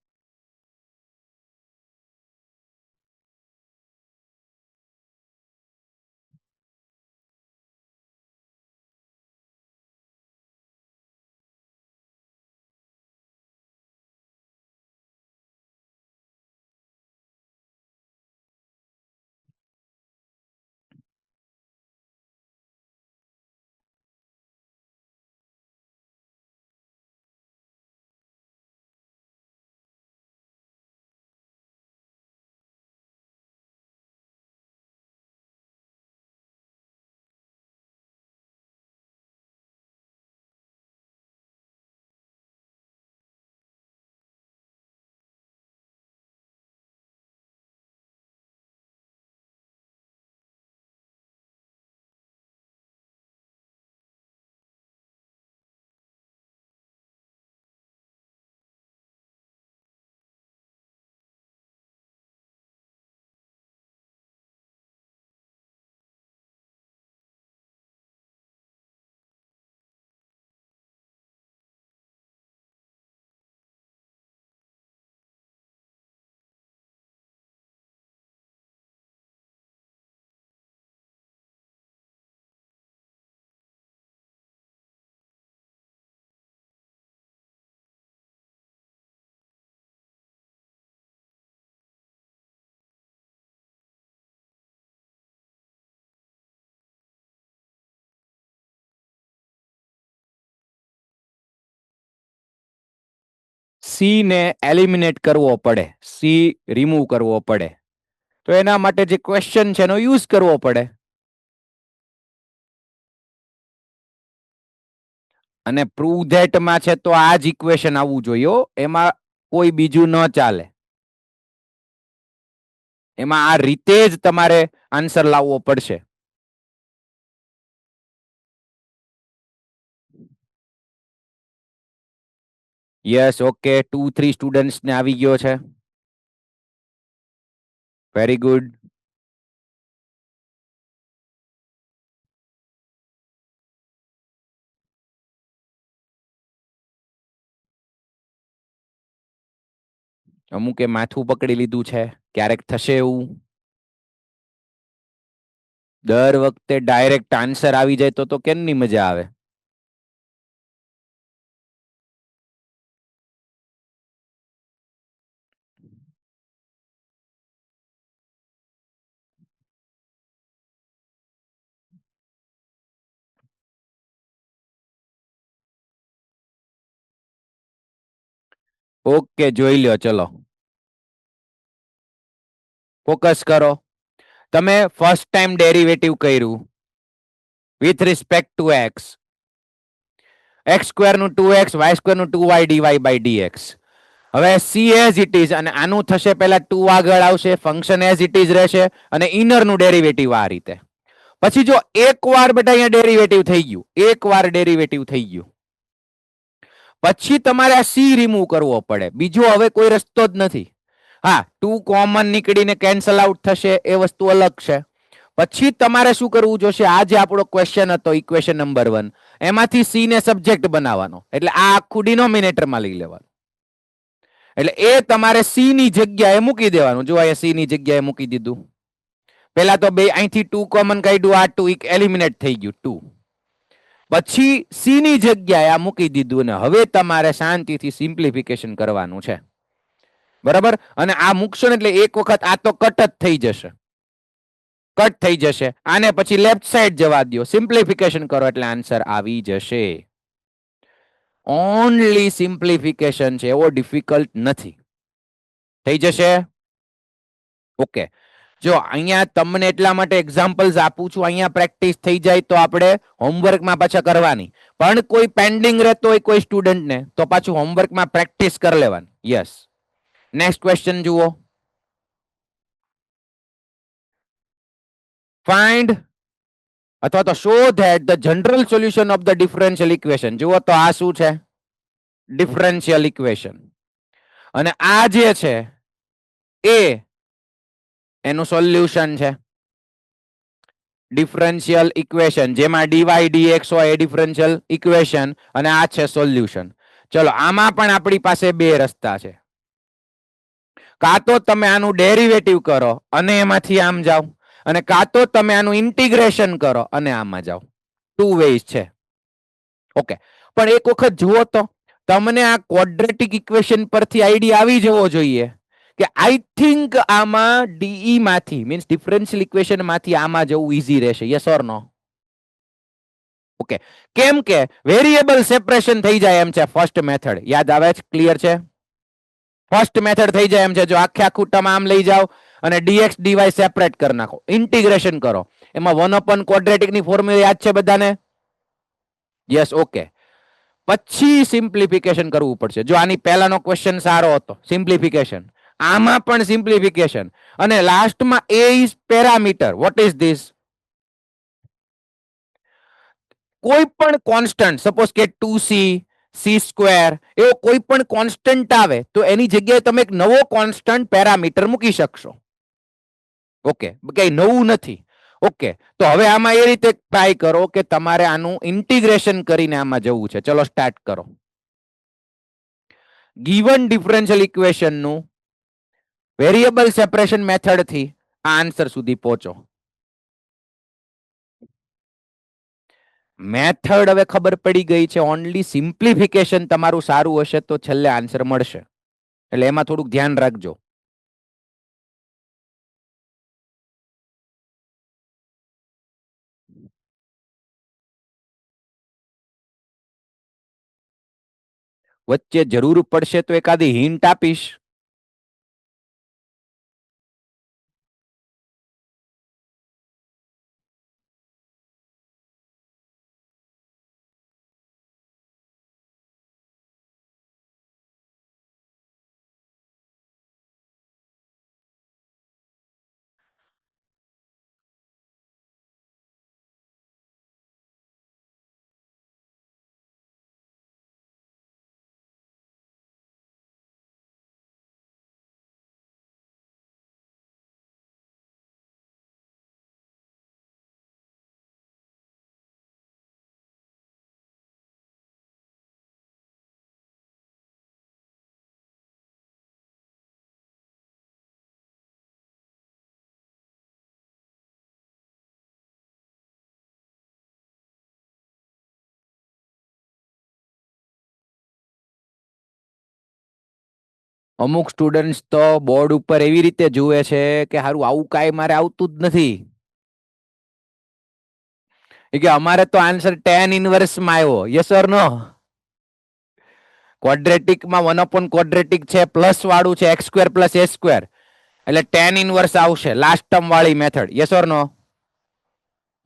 c ને એલિમિનેટ કરવો પડે, c રિમૂવ કરવો પડે, તો એના માટે જે ક્વેશ્ચન છે એનો યુઝ કરવો પડે. અને પ્રૂવ ધેટ માં છે તો આ જ ઇક્વેશન આવવું જોઈએ હો, એમાં કોઈ બીજું ન ચાલે. એમાં આ રીતે જ તમારે આન્સર લાવવો પડશે. યસ, ઓકે, 2 3 સ્ટુડન્ટ્સ ને આવી ગયો છે. Very good. અમુકે માથું પકડી લીધું છે, ક્યારેક થશે એવું. દર વખતે ડાયરેક્ટ આન્સર આવી જાય તો કેમની મજા આવે. ઓકે, જોઈ લ્યો, ચલો ફોકસ કરો. તમે ફર્સ્ટ ટાઈમ ડેરિવેટિવ કર્યું with respect to x, x square નું 2x, y સ્ક્વેર નું 2y dy by dx. હવે c એઝ ઇટ ઇઝ, અને આનું થશે પહેલા 2 આગળ આવશે, ફંક્શન એઝ ઇટ ઇઝ રહેશે, અને ઇનર નું ડેરિવેટિવ આ રીતે. પછી જો એકવાર બેટા અહીંયા ડેરિવેટિવ થઈ ગયું, એકવાર ડેરિવેટિવ થઈ ગયું, પછી તમારે આ c રિમૂવ કરવો પડે, બીજો હવે કોઈ રસ્તો જ નથી. હા, 2 કોમન નીકળીને કેન્સલ આઉટ થશે, એ વસ્તુ અલગ છે. પછી તમારે શું કરવું જોશે, આ જે આપણો ક્વેશ્ચન હતો ઇક્વેશન નંબર 1, એમાંથી c ને સબ્જેક્ટ બનાવવાનો, એટલે આ આખું ડિનોમિનેટર માં લઈ લેવાનું. એટલે એ તમારે c ની જગ્યાએ મૂકી દેવાનું. જો અહીંયા c ની જગ્યાએ મૂકી દીધું. પહેલા તો બે અહીંથી 2 કોમન કાઢ્યું, આ 2 એલિમિનેટ થઈ ગયું 2. પછી c ની જગ્યાએ આ મૂકી દીધું, અને હવે તમારે શાંતિથી સિમ્પ્લિફિકેશન કરવાનું છે. બરાબર? અને આ મૂકશો ને એટલે એક વખત આ તો કટ જ થઈ જશે. કટ થઈ જશે. આને પછી લેફ્ટ સાઈડ જવા દો, સિમ્પ્લિફિકેશન કરો એટલે આન્સર આવી જશે. ઓનલી સિમ્પ્લિફિકેશન છે, એવો ડિફિકલ્ટ નથી. થઈ જશે. ઓકે, જો અહીંયા તમને એટલા માટે એક્ઝામ્પલ્સ આપું છું, અહીંયા પ્રેક્ટિસ થઈ જાય તો આપણે હોમવર્કમાં પાછા કરવાની. પણ કોઈ પેન્ડિંગ રહેતો હોય કોઈ સ્ટુડન્ટને તો પાછું હોમવર્કમાં પ્રેક્ટિસ કરી લેવાની. યસ, નેક્સ્ટ ક્વેશ્ચન જુઓ. ફાઇન્ડ અથવા તો show that the general solution of the differential equation. જુઓ તો આ શું છે? Differential equation. અને આ જે છે એ એનું સોલ્યુશન છે. ડિફરન્શિયલ ઇક્વેશન જેમાં ડીવાય ડીએક્સ હોય એ ડિફરન્શિયલ ઇક્વેશન અને આ છે સોલ્યુશન. ચલો, આમાં પણ આપણી પાસે બે રસ્તા છે. કાં તો તમે આનું ડેરિવેટિવ કરો અને એમાંથી આમ જાઓ, અને કાં તો તમે આનું ઇન્ટિગ્રેશન કરો અને આમાં જાઓ. ટુ વેઝ છે. ઓકે, પણ એક વખત જુઓ તો તમને આ ક્વોડ્રેટિક ઇક્વેશન પરથી આઈડિયા આવી જવો જોઈએ કે આઈ થિંક આમાં ડીઈ માંથી મીન્સ ડિફરન્શિયલ ઇક્વેશન માંથી આમાં જવું ઈઝી રહેશે. Yes or no? ઓકે, કેમ કે વેરિયેબલ સેપરેશન થઈ જાય એમ છે. ફર્સ્ટ મેથડ યાદ આવે છે? ક્લિયર છે? ફર્સ્ટ મેથડ થઈ જાય એમ છે. જો આખે આખું ટર્મ આમ લઈ જાઓ અને ડીએક્સ ડીવાય સેપરેટ કરી નાખો, ઇન્ટિગ્રેશન કરો. એમાં 1 ક્વોડ્રેટિક ની ફોર્મ્યુલા યાદ છે બધાને? યસ. ઓકે, પછી સિમ્પ્લિફિકેશન કરવું પડશે. જો આની પહેલાનો ક્વેશ્ચન સારો હતો, સિમ્પ્લિફિકેશન. આમાં પણ સિમ્પ્લિફિકેશન. અને લાસ્ટમાં a is parameter. What is this? કોઈ પણ કોન્સ્ટન્ટ, સપોઝ કે 2c સી સ્ક્વેર, એવો કોઈ પણ કોન્સ્ટન્ટ આવે તો એની જગ્યાએ તમે એક નવો કોન્સ્ટન્ટ પેરામીટર મૂકી શકશો. ઓકે, કઈ નવું નથી. ઓકે, તો હવે આમાં એ રીતે ટ્રાય કરો કે તમારે આનું ઇન્ટિગ્રેશન કરીને આમાં જવું છે. ચલો સ્ટાર્ટ કરો. ગિવન ડિફરન્શિયલ ઇક્વેશન નું વેરિયેબલ સેપરેશન મેથડ થી આ આન્સર સુધી પહોંચો. મેથડ હવે ખબર પડી ગઈ છે. ઓનલી સિમ્પ્લિફિકેશન તમારું સારું હશે તો છેલ્લે આન્સર મળશે. એટલે એમાં થોડુંક ધ્યાન રાખજો. વચ્ચે જરૂર પડશે તો એકાદી હિન્ટ આપીશ. અમુક સ્ટુડન્ટ્સ તો બોર્ડ ઉપર એવી રીતે જુએ છે કે હારું આવું કાંઈ મારે આવતું જ નથી. કે અમારે તો આન્સર tan ઇનવર્સ માં આવ્યો. Yes or no? ક્વોડ્રેટિક માં 1 ક્વોડ્રેટિક છે, પ્લસ વાળું છે, x square plus a square, એટલે tan ઇનવર્સ આવશે લાસ્ટ ટર્મ વાળી method. Yes or no?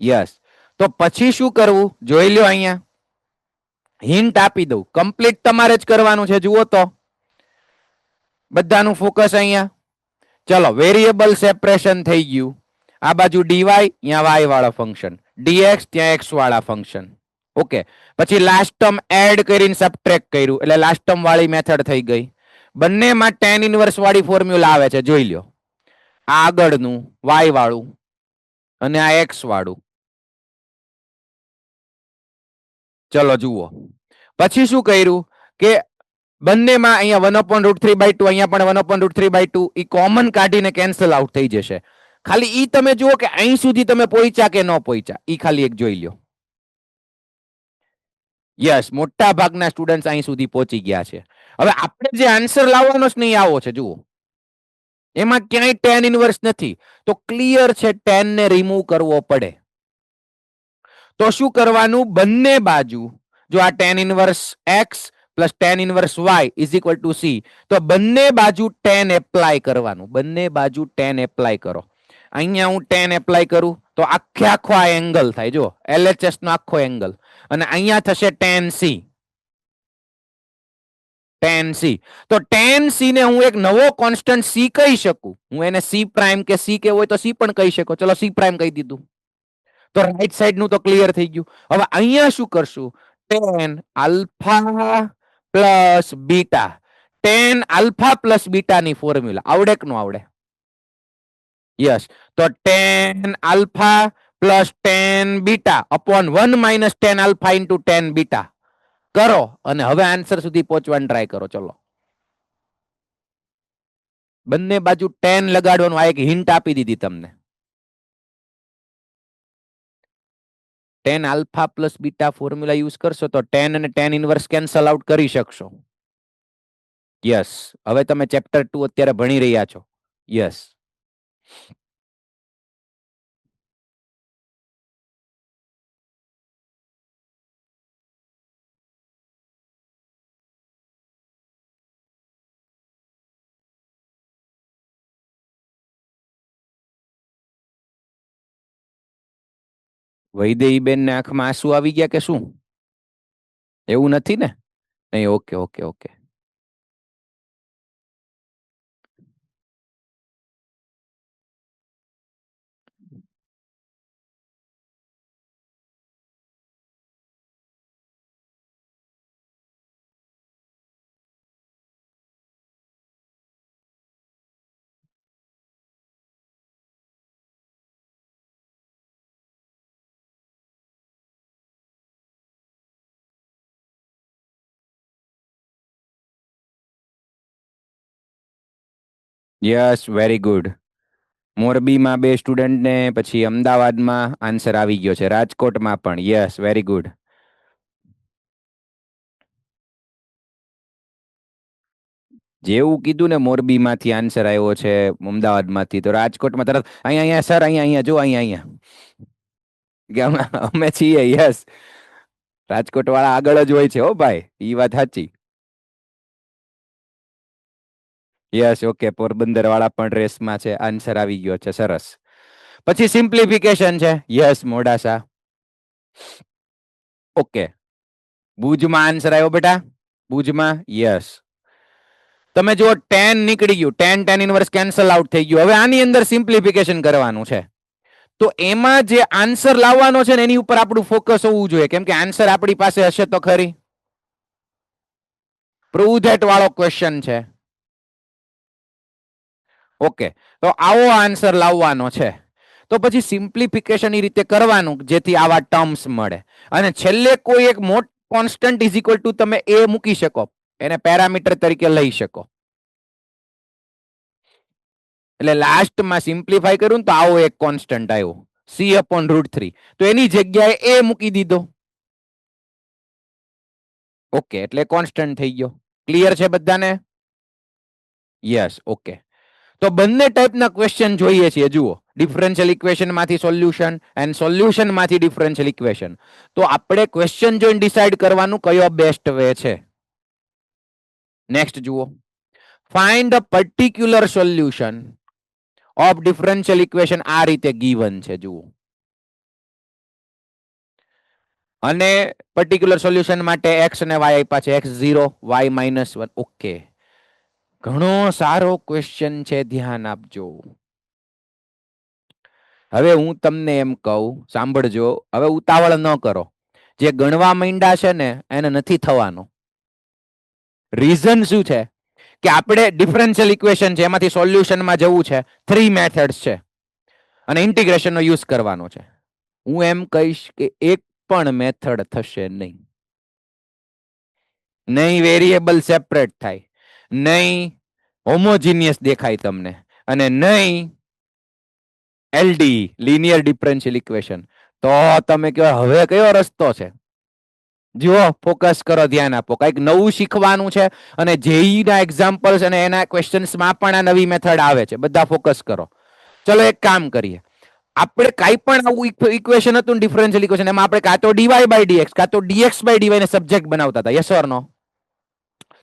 Yes. તો પછી શું કરવું જોઈ લ્યો. અહીંયા હિન્ટ આપી દઉં, કમ્પ્લીટ તમારે જ કરવાનું છે. જુઓ તો બધાનું ફોકસ અહીંયા. ચલો, વેરિયેબલ સેપરેશન થઈ ગયું. આ બાજુ ડીવાય, અહીંયા y વાળા ફંક્શન, dx ત્યાં x વાળા ફંક્શન. ઓકે, પછી લાસ્ટ ટર્મ એડ કરીને સબટ્રેક્ટ કર્યું એટલે લાસ્ટ ટર્મ વાળી મેથડ થઈ ગઈ. બંનેમાં tan ઇનવર્સ વાળી ફોર્મ્યુલા આવે છે. જોઈ લ્યો, આ આગળનું y વાળું અને આ x વાળું. ચલો જુઓ, પછી શું કર્યું કે બંનેમાં અહીંયા 1/√3/2, અહીંયા પણ 1/√3/2, ઈ કોમન કાઢીને કેન્સલ આઉટ થઈ જશે. ખાલી ઈ તમે જુઓ કે અહીં સુધી તમે પહોંચ્યા કે ન પહોંચ્યા, ઈ ખાલી એક જોઈ લ્યો. યસ, મોટા ભાગના સ્ટુડન્ટ્સ અહીં સુધી પહોંચી ગયા છે. હવે આપણે જે આન્સર લાવવાનો છે ને એ આવો છે. જુઓ, એમાં ક્યાંય tan ઇનવર્સ નથી, તો ક્લિયર છે tan ને રિમૂવ કરવો પડે. તો શું કરવાનું, બંને બાજુ જો આ tan inverse x plus tan inverse y is equal two c, તો બંને બાજુ tan એપ્લાય કરવાનું, બંને બાજુ tan એપ્લાય કરો. અહીંયા હું tan એપ્લાય કરું તો આખો આ એંગલ થાય, જો LHS નો આખો એંગલ, અને અહીંયા થશે tan c. tan c, તો tan c ને હું એક નવો કોન્સ્ટન્ટ c કહી શકું, હું એને c પ્રાઇમ કે c કેવું હોય તો c પણ કહી શકો. ચલો c પ્રાઇમ કહી દીધું, તો રાઈટ સાઈડ નું તો ક્લિયર થઈ ગયું. હવે અહીંયા શું કરશું, tan alpha plus beta, tan alpha plus beta ની ફોર્મ્યુલા આવડે કે ન આવડે? યસ, તો tan alpha plus tan beta upon 1 minus tan alpha into tan beta કરો, અને હવે આન્સર સુધી પહોંચવાનું ટ્રાય કરો. ચલો, બંને બાજુ tan લગાડવાનું, આ એક હિન્ટ આપી દીધી તમને. tan alpha plus beta formula use કરશો તો tan અને tan ઇનવર્સ કેન્સલ આઉટ કરી શકશો. યસ, હવે તમે ચેપ્ટર 2 અત્યારે ભણી રહ્યા છો. યસ, વૈદેહી બેન ને આંખમાં આંસુ આવી ગયા કે શું? એવું નથી ને? નહીં, okay okay okay. Yes, very good. મોરબીમાં 2 સ્ટુડન્ટ ને પછી અમદાવાદમાં આન્સર આવી ગયો છે, રાજકોટમાં પણ. Yes, very good. જેવું કીધું ને મોરબીમાંથી આન્સર આવ્યો છે, અમદાવાદમાંથી, તો રાજકોટમાં તરત અહીંયા સર, અહીંયા જો, અહીંયા અમે છીએ. યસ, રાજકોટ વાળા આગળ જ હોય છે હો ભાઈ, ઈ વાત સાચી. યસ, ઓકે, પોરબંદર વાળા પણ રેસમાં છે, આન્સર આવી ગયો છે, સરસ. પછી સિમ્પ્લિફિકેશન છે. યસ, મોડાસા. ઓકે, ભુજમાં આન્સર આવ્યો બેટા, ભુજમાં. યસ, તમે જો tan નીકળી ગયું, tan ઇનવર્સ કેન્સલ આઉટ થઈ ગયું. હવે આની અંદર સિમ્પ્લિફિકેશન કરવાનું છે, તો એમાં જે આન્સર લાવવાનો છે ને એની ઉપર આપણું ફોકસ હોવું જોઈએ, કેમ કે આન્સર આપણી પાસે હશે તો ખરી. પ્રૂવ ધેટ વાળો ક્વેશ્ચન છે. ઓકે, તો આવો આન્સર લાવવાનો છે, તો પછી સિમ્પ્લિફિકેશન એ રીતે કરવાનું જેથી આવા ટર્મ્સ મળે, અને છેલ્લે કોઈ એક મોટ કોન્સ્ટન્ટ ઇઝ ઇક્વલ ટુ તમે એ મૂકી શકો, એને પેરામીટર તરીકે લઈ શકો. એટલે લાસ્ટમાં સિમ્પ્લિફાય કર્યું તો આવો એક કોન્સ્ટન્ટ આવ્યો, c/√3, તો એની જગ્યાએ એ મૂકી દીધો. ઓકે, એટલે કોન્સ્ટન્ટ થઈ ગયો. ક્લિયર છે બધાને? Yes, okay. તો બંને ટાઈપના ક્વેશ્ચન જોઈએ છીએ. જુઓ, ડિફરન્શિયલ ઇક્વેશન માંથી સોલ્યુશન એન્ડ સોલ્યુશન માંથી ડિફરન્શિયલ ઇક્વેશન. તો આપણે ક્વેશ્ચન જોઈને ડિસાઈડ કરવાનું કયો બેસ્ટ વે છે. નેક્સ્ટ જુઓ, find a particular solution of differential equation. આ રીતે ગીવન છે, જુઓ, અને પર્ટિક્યુલર સોલ્યુશન માટે x અને y આપ્યા છે, x0 y -1. ઓકે, ઘણો સારો ક્વેશ્ચન છે, ધ્યાન આપજો. હવે હું તમને એમ કહું, સાંભળજો, હવે ઉતાવળ ન કરો. જે ગણવા માંડ્યા છે ને એને નથી થવાનો. રીઝન શું છે કે આપણે ડિફરન્શિયલ ઇક્વેશન છે એમાંથી સોલ્યુશનમાં જવું છે, 3 મેથડ્સ છે અને ઇન્ટિગ્રેશનનો યુઝ કરવાનો છે. હું એમ કહીશ કે એક પણ મેથડ થશે નહીં. નહીં વેરિયેબલ સેપરેટ થાય, નહીં હોમોજીનિયસ દેખાય તમને, અને નહીં LDE લિનિયર ડિફરન્શિયલ ઇક્વેશન. તો તમે કહો હવે કયો રસ્તો છે? જુઓ, ફોકસ કરો, ધ્યાન આપો, કઈક નવું શીખવાનું છે અને જેઈ ના એક્ઝામ્પલ્સ અને એના ક્વેશ્ચન્સમાં પણ આ નવી મેથડ આવે છે. બધા ફોકસ કરો. ચલો એક કામ કરીએ, આપણે કાંઈ પણ આવું ઇક્વેશન હતું ને ડિફરન્શિયલ ઇક્વેશન, એમાં આપણે કાં તો ડીવાય બાય ડીએક્સ કાં તો ડીએક્સ બાય ડીવાય ને સબ્જેક્ટ બનાવતા હતા. યસ ઓર નો?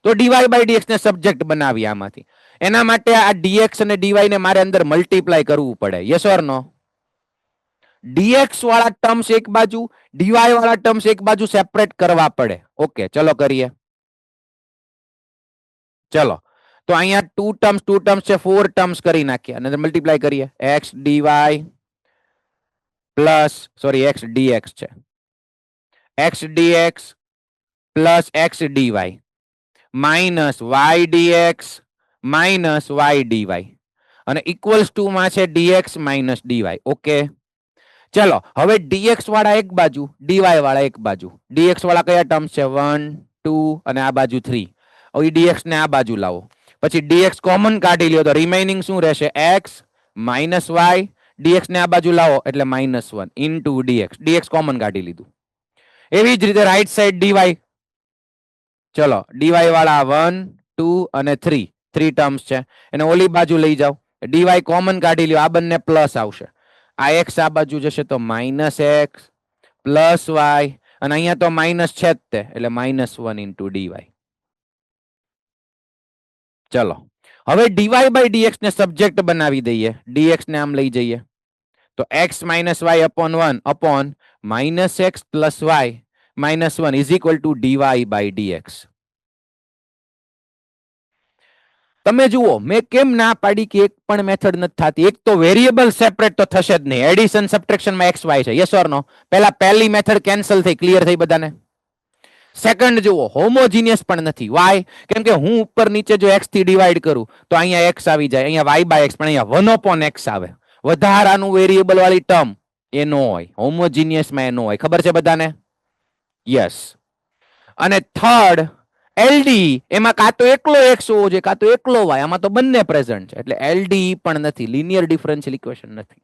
તો ડીવાય બાય ડીએક્સ ને સબ્જેક્ટ બનાવી આમાંથી. એના માટે આ ડીએક્સ અને ડીવાય ને મારે અંદર મલ્ટીપ્લાય કરવું પડે. Yes or no? ડીએક્સ વાળા ટર્મ્સ એક બાજુ, ડીવાય વાળા ટર્મ્સ એક બાજુ સેપરેટ કરવા પડે. ઓકે, ચલો કરીએ. ચલો, તો અહીંયા ટુ ટર્મ્સ છે, 4 ટર્મ્સ કરી નાખીએ અને મલ્ટીપ્લાય કરીએ. X dy plus x dx છે, x dx plus x dy minus y dx minus y dy અને ઇક્વલ્સ ટુ માં છે ડીએક્સ માઇનસ ડીવાય. ઓકે, ચલો હવે ડીએક્સ વાળા એક બાજુ, ડીવાય વાળા એક બાજુ. ડીએક્સ વાળા કયા ટર્મ્સ છે? 1 2 અને આ બાજુ 3. હવે ડીએક્સ ને આ બાજુ લાવો, પછી ડીએક્સ કોમન કાઢી લ્યો તો રિમેઇનિંગ શું રહેશે? X minus y. ડીએક્સ ને આ બાજુ લાવો એટલે -1 ઇન્ટુ ડીએક્સ. ડીએક્સ કોમન કાઢી લીધું. એવી જ રીતે રાઈટ સાઈડ ડીવાય, ચલો ડીવાય વાળા 1 2 અને 3 ટર્મ્સ છે, એને ઓલી બાજુ લઈ જાઓ. ડીવાય કોમન કાઢી લ્યો, આ બંને પ્લસ આવશે. આ એક્સ આ બાજુ જશે તો માઇનસ એક્સ પ્લસ વાય અને અહીંયા તો માઇનસ છે જ તે, એટલે -1 ઇન્ટુ ડીવાય. ચલો હવે ડીવાય બાય ડીએક્સ ને સબ્જેક્ટ બનાવી દઈએ. ડીએક્સ ને આમ લઈ જઈએ તો x minus y upon 1 upon minus x plus y minus 1 is equal to dy by dx. તમે જુઓ, મેં કેમ ના પાડી કે એક પણ મેથડ નથી થતી? એક તો વેરિયેબલ સેપરેટ તો થશે જ નહીં. એડિશન સબટ્રેક્શનમાં એક્સ વાય છે. યસ ઓર નો? પહેલી મેથડ કેન્સલ થઈ, ક્લિયર થઈ બધાને? સેકન્ડ જુઓ, હોમોજીનિયસ પણ નથી. વાય? કેમ કે હું ઉપર નીચે જો x થી ડિવાઈડ કરું તો અહીંયા x આવી જાય, અહીંયા y બાય x, પણ અહીંયા 1 upon x આવે. વધારાનું વેરિયેબલ વાળી ટર્મ એ નો હોય. હોમોજીનિયસમાં એ નો હોય. ખબર છે બધાને? યસ. અને થર્ડ એલડી, એમાં કાં તો એકલો x હોવો જોઈએ કાં તો એકલો y. આમાં તો બંને પ્રેઝન્ટ છે, એટલે એલડી પણ નથી. લિનિયર ડિફરન્શિયલ ઇક્વેશન નથી.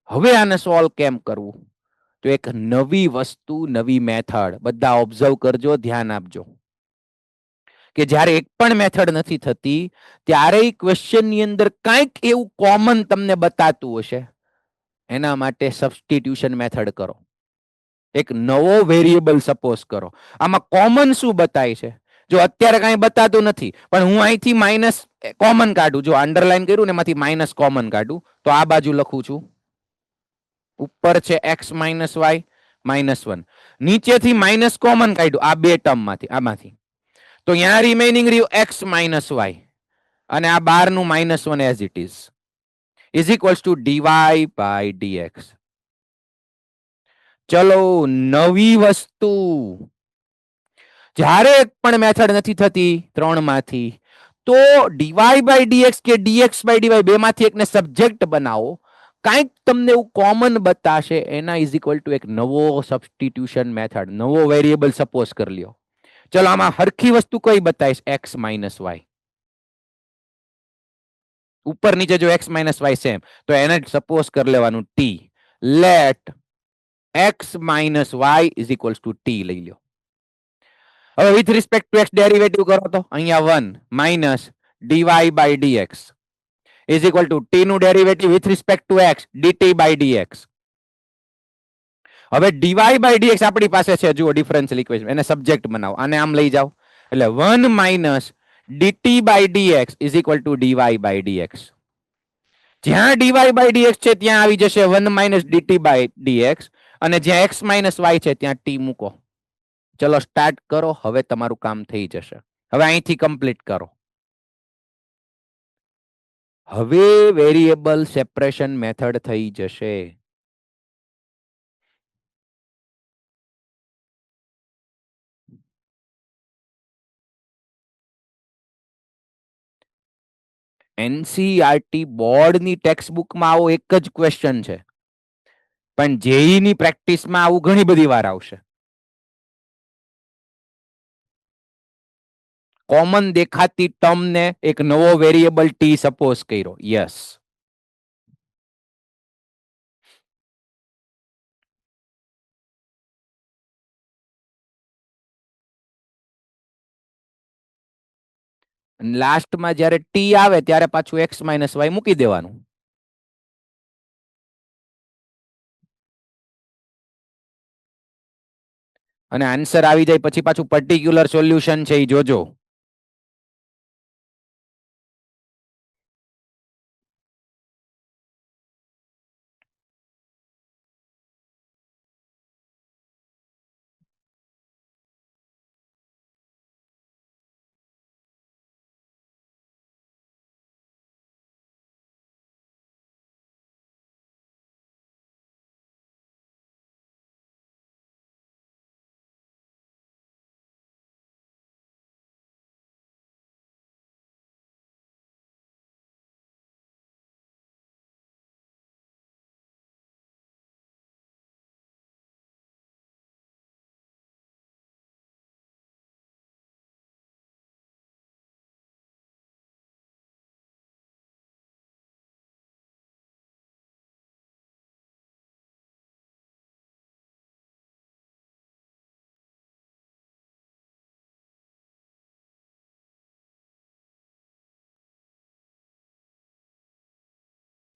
હવે આને સોલ્વ કેમ કરવું? તો એક નવી વસ્તુ, નવી મેથડ. બધા ઓબ્ઝર્વ કરજો, ધ્યાન આપજો કે જ્યારે એક પણ મેથડ નથી થતી ત્યારે ક્વેશ્ચન ની અંદર કંઈક એવું કોમન તમને બતાતું હશે, એના માટે સબસ્ટિટ્યુશન મેથડ કરો. એક નવો વેરિયેબલ સપોઝ કરો. આમાં કોમન શું બતાય છે? જો અત્યારે કઈ બતાતું નથી, પણ હું અહીંથી માઇનસ કોમન કાઢું, જો અંડરલાઈન કર્યું ને એમાંથી માઇનસ કોમન કાઢું તો આ બાજુ લખું છું, ઉપર છે x માઇનસ વાય -1, નીચેથી માઇનસ કોમન કાઢ્યું આ બે ટર્મ માંથી, આમાંથી, તો અહીંયા રિમેઇનિંગ રહ્યું x માઇનસ વાય અને આ બારનું -1 as it is equals to dy by dx. ચલો નવી વસ્તુ, જ્યારે એક પણ મેથડ નથી થતી ત્રણ માંથી, તો ડીવાય બાય ડીએક્સ કે ડીએક્સ બાય ડીવાય બે માંથી એકને સબ્જેક્ટ બનાવો, કાંઈક તમને એવું કોમન બતાશે, એના ઇઝ ઇક્વલ ટુ એક નવો સબસ્ટિટ્યુશન મેથડ, નવો વેરિયેબલ સપોઝ કરી લ્યો. ચલો આમાં હરખી વસ્તુ કઈ બતાવીશ? x minus y. ઉપર નીચે જો x માઇનસ વાય સેમ, તો એને સપોઝ કરી લેવાનું t. Let x minus y is equals to t લઈ લ્યો. હવે with respect to x derivative કરો તો અહીંયા 1 minus dy by dx is equal to t નું derivative with respect to x dt by dx. હવે dy બાય dx આપણી પાસે છે, જુઓ ડિફરન્શિયલ ઇક્વેશન, એને સબ્જેક્ટ બનાવો, આને આમ લઈ જાઓ એટલે 1 minus dt by dx is equal to dy by dx. જ્યાં dy બાય dx છે ત્યાં આવી જશે 1 માઇનસ dt બાય dx અને જ્યાં x માઇનસ y છે ત્યાં t મૂકો. ચલો સ્ટાર્ટ કરો, હવે તમારું કામ થઈ જશે. હવે અહીંથી કમ્પ્લીટ કરો. હવે વેરિયેબલ સેપરેશન મેથડ થઈ જશે. એનસીઈઆરટી બોર્ડની ટેક્સ્ટ બુકમાં આવો એક જ ક્વેશ્ચન છે, પણ જેઈની પ્રેક્ટિસમાં આવું ઘણી બધી વાર આવશે. કોમન દેખાતી ટર્મને એક નવો વેરિયેબલ ટી સપોઝ કર્યો. યસ, લાસ્ટમાં જ્યારે ટી આવે ત્યારે પાછું એક્સ માઇનસ વાય મૂકી દેવાનું. અને આન્સર આવી જાય પછી પાછું પર્ટિક્યુલર સોલ્યુશન છે એ જોજો.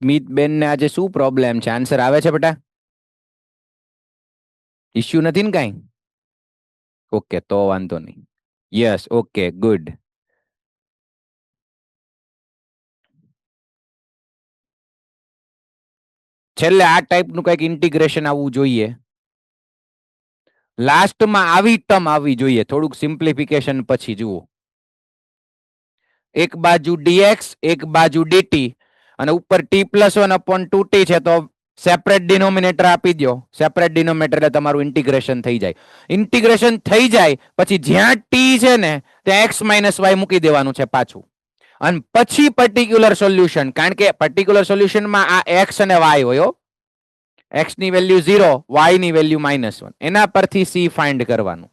સ્મિતબેન ને આજે શું પ્રોબ્લેમ છે? આન્સર આવે છે બેટા? ઇશ્યુ નથી ને કાંઈ? ઓકે, તો વાંધો નહીં. Yes, okay, good. છેલ્લે આ ટાઈપનું કંઈક ઇન્ટિગ્રેશન આવવું જોઈએ. લાસ્ટમાં આવી ટર્મ આવવી જોઈએ. થોડુંક સિમ્પ્લિફિકેશન પછી જુઓ. એક બાજુ dx, એક બાજુ dt, અને ઉપર t+1/2t છે, તો સેપરેટ ડિનોમિનેટર આપી દો. સેપરેટ ડિનોમિનેટર એટલે તમારું ઇન્ટિગ્રેશન થઈ જાય. ઇન્ટિગ્રેશન થઈ જાય પછી જ્યાં t છે ને ત્યાં x માઇનસ y મૂકી દેવાનું છે પાછું. અને પછી પર્ટિક્યુલર સોલ્યુશન, કારણ કે પર્ટિક્યુલર સોલ્યુશનમાં આ x અને y હોય. x ની વેલ્યુ 0, y ની વેલ્યુ -1. એના પરથી c ફાઇન્ડ કરવાનું.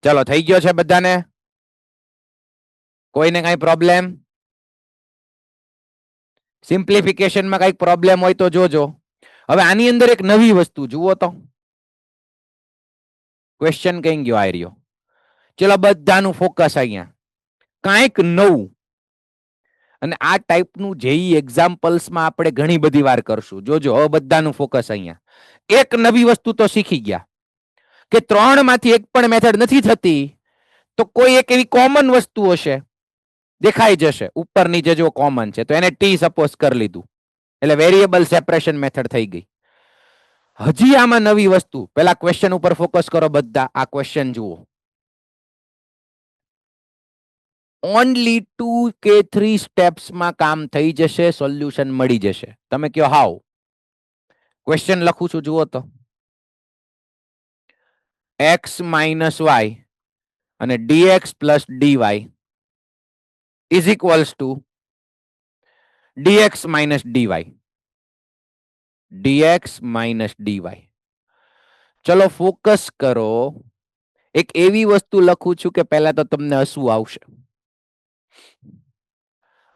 ચલો, થઈ ગયો છે બધાને? કોઈને કઈ પ્રોબ્લેમ? સિમ્પ્લિફિકેશનમાં કઈક પ્રોબ્લેમ હોય તો જોજો. હવે આની અંદર એક નવી વસ્તુ જુઓ તો. ક્વેશ્ચન કઈ ગયો આ રહ્યો. ચલો, બધાનું ફોકસ અહીંયા. કાંઈક નવું. અને આ ટાઈપનું જેઈ એક્ઝામ્પલ્સમાં આપણે ઘણી બધી વાર કરશું. જોજો, હવે બધાનું ફોકસ અહીંયા. એક નવી વસ્તુ તો શીખી ગયા કે 3 માંથી એક પણ મેથડ નથી થતી, તો કોઈ એક એવી કોમન વસ્તુ હશે, દેખાઈ જશે ઉપર નીચે જો કોમન છે, તો એને ટી સપોઝ કરી લીધું, એટલે વેરિયેબલ સેપરેશન મેથડ થઈ ગઈ. હજી આમાં નવી વસ્તુ, પેલા ક્વેશ્ચન ઉપર ફોકસ કરો બધા. આ ક્વેશ્ચન જુઓ. ઓનલી 2 કે 3 સ્ટેપ્સમાં કામ થઈ જશે, સોલ્યુશન મળી જશે. તમે કયો હાઉ? ક્વેશ્ચન લખું છું, જુઓ તો. x માઇનસ y અને dx plus dy is equals two dx minus dy. dx minus dy. ચલો, ફોકસ કરો. એક એવી વસ્તુ લખું છું કે પહેલા તો તમને હસવું આવશે.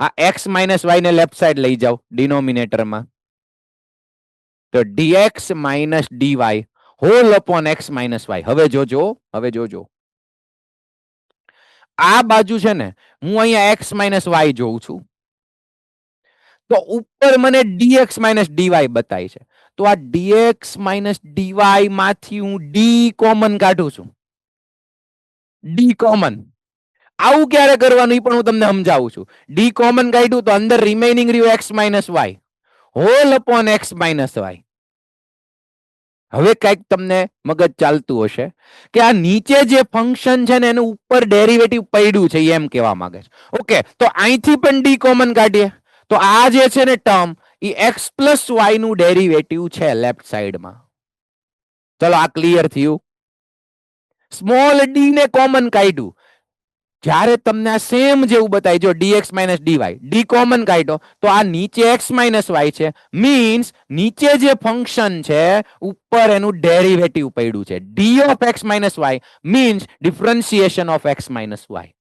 આ x માઇનસ y ને લેફ્ટ સાઈડ લઈ જાઓ ડિનોમિનેટરમાં, તો dx minus dy whole upon x minus y. હવે જોજો, હવે જોજો. આ બાજુ છે ને, હું અહીંયા x માઇનસ y જોઉં છું, તો ઉપર મને dx માઇનસ dy બતાય છે. તો આ dx માઇનસ dy માંથી હું d કોમન કાઢું છું. d common. આવું ક્યારે કરવાનું એ પણ હું તમને સમજાવું છું. d કોમન કાઢ્યું તો અંદર રિમેઇનિંગ રહ્યું x minus y whole upon x minus y. હવે કઈક તમને મગજ ચાલતું હશે કે આ નીચે જે ફંક્શન છે ને એનું ઉપર ડેરિવેટિવ પડ્યું છે, એમ કહેવા માંગે છે. ઓકે, તો અહીંથી પણ d કોમન કાઢીએ તો આ જે છે ને ટર્મ એ x પ્લસ y નું ડેરિવેટિવ છે લેફ્ટ સાઈડમાં. ચલો, આ ક્લિયર થયું. સ્મોલ d ને કોમન કાઢ્યું, જ્યારે તમને આ સેમ જેવું બતાય, જો dx minus dy, d common કાઢ્યો તો આ નીચે x માઇનસ y છે, મીન્સ નીચે જે ફંક્શન છે ઉપર એનું ડેરિવેટિવ પડ્યું છે. d of x minus y means differentiation of x minus y.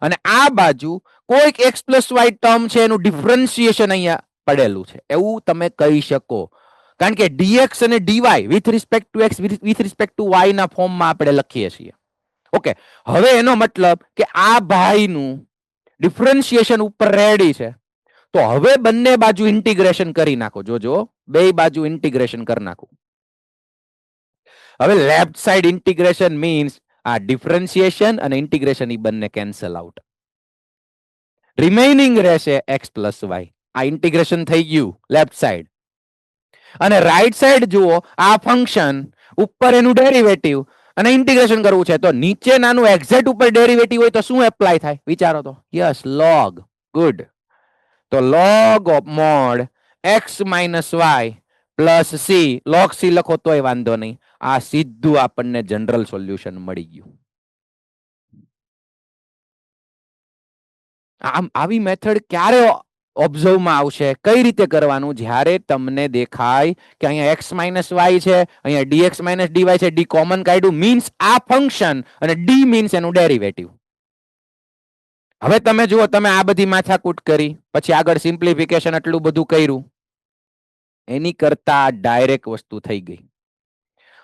અને આ બાજુ કોઈક x પ્લસ y ટર્મ છે એનું ડિફરન્સિએશન અહીંયા પડેલું છે, એવું તમે કહી શકો. કારણ કે dx અને dy with respect to x with respect two y ના ફોર્મમાં આપણે લખીએ છીએ. ઓકે, હવે એનો મતલબ કે આ ભાઈનું ડિફરન્શિએશન ઉપર રેડી છે, તો હવે બંને બાજુ ઇન્ટિગ્રેશન કરી નાખો. જોજો, બે બાજુ ઇન્ટિગ્રેશન કરી નાખો. હવે લેફ્ટ સાઈડ ઇન્ટિગ્રેશન મીન્સ આ ડિફરન્શિએશન અને ઇન્ટિગ્રેશન ઈ બંને કેન્સલ આઉટ. રિમેઇનિંગ રહેશે x પ્લસ વાય. આ ઇન્ટિગ્રેશન થઈ ગયું લેફ્ટ સાઈડ. અને રાઈટ સાઈડ જુઓ, આ ફંક્શન ઉપર એનું ડેરિવેટિવ અને ઇન્ટિગ્રેશન કરવું છે, તો નીચે નાનું એક્ઝેક્ટ ઉપર ડેરિવેટિવ હોય તો શું એપ્લાય થાય વિચારો તો. Yes, log. ગુડ. તો log of mod x minus y plus c, log c લખો તોય વાંધો નહીં. આ સીધું આપણને જનરલ સોલ્યુશન મળી ગયું. આમ આવી મેથડ ક્યારે ઓબ્ઝર્વમાં આવશે, કઈ રીતે કરવાનું? જ્યારે તમને દેખાય કે અહીંયા x માઇનસ વાય છે, અહીંયા dx માઇનસ dy છે, d કોમન કાઢ્યું મીન્સ આ ફંક્શન અને d મીન્સ એનું ડેરિવેટિવ. હવે તમે જુઓ, તમે આ બધી માથાકૂટ કરી, પછી આગળ સિમ્પ્લિફિકેશન આટલું બધું કર્યું, એની કરતા ડાયરેક્ટ વસ્તુ થઈ ગઈ.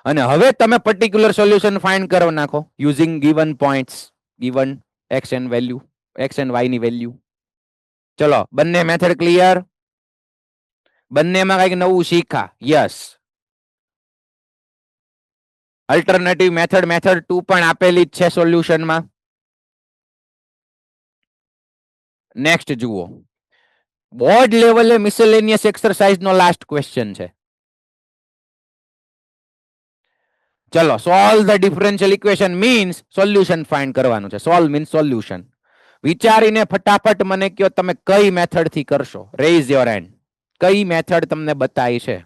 અને હવે તમે પર્ટિક્યુલર સોલ્યુશન ફાઇન્ડ કરો નાખો using given points, given x and value, x and y ની વેલ્યુ. ચલો, બંને મેથડ ક્લિયર? બંનેમાં કઈક નવું શીખા? યસ. અલ્ટરનેટિવ મેથડ, મેથડ 2 પણ આપેલી જ છે સોલ્યુશનમાં. નેક્સ્ટ જુઓ, બોર્ડ લેવલે મિસેલેનિયસ એક્સરસાઇઝ નો લાસ્ટ ક્વેશ્ચન છે. ચલો, solve the differential equation means solution find કરવાનું છે. Solve means solution. વિચારીને ફટાફટ મને કયો તમે કઈ મેથડ થી કરશો. Raise your hand. કઈ મેથડ તમને બતાવી છે?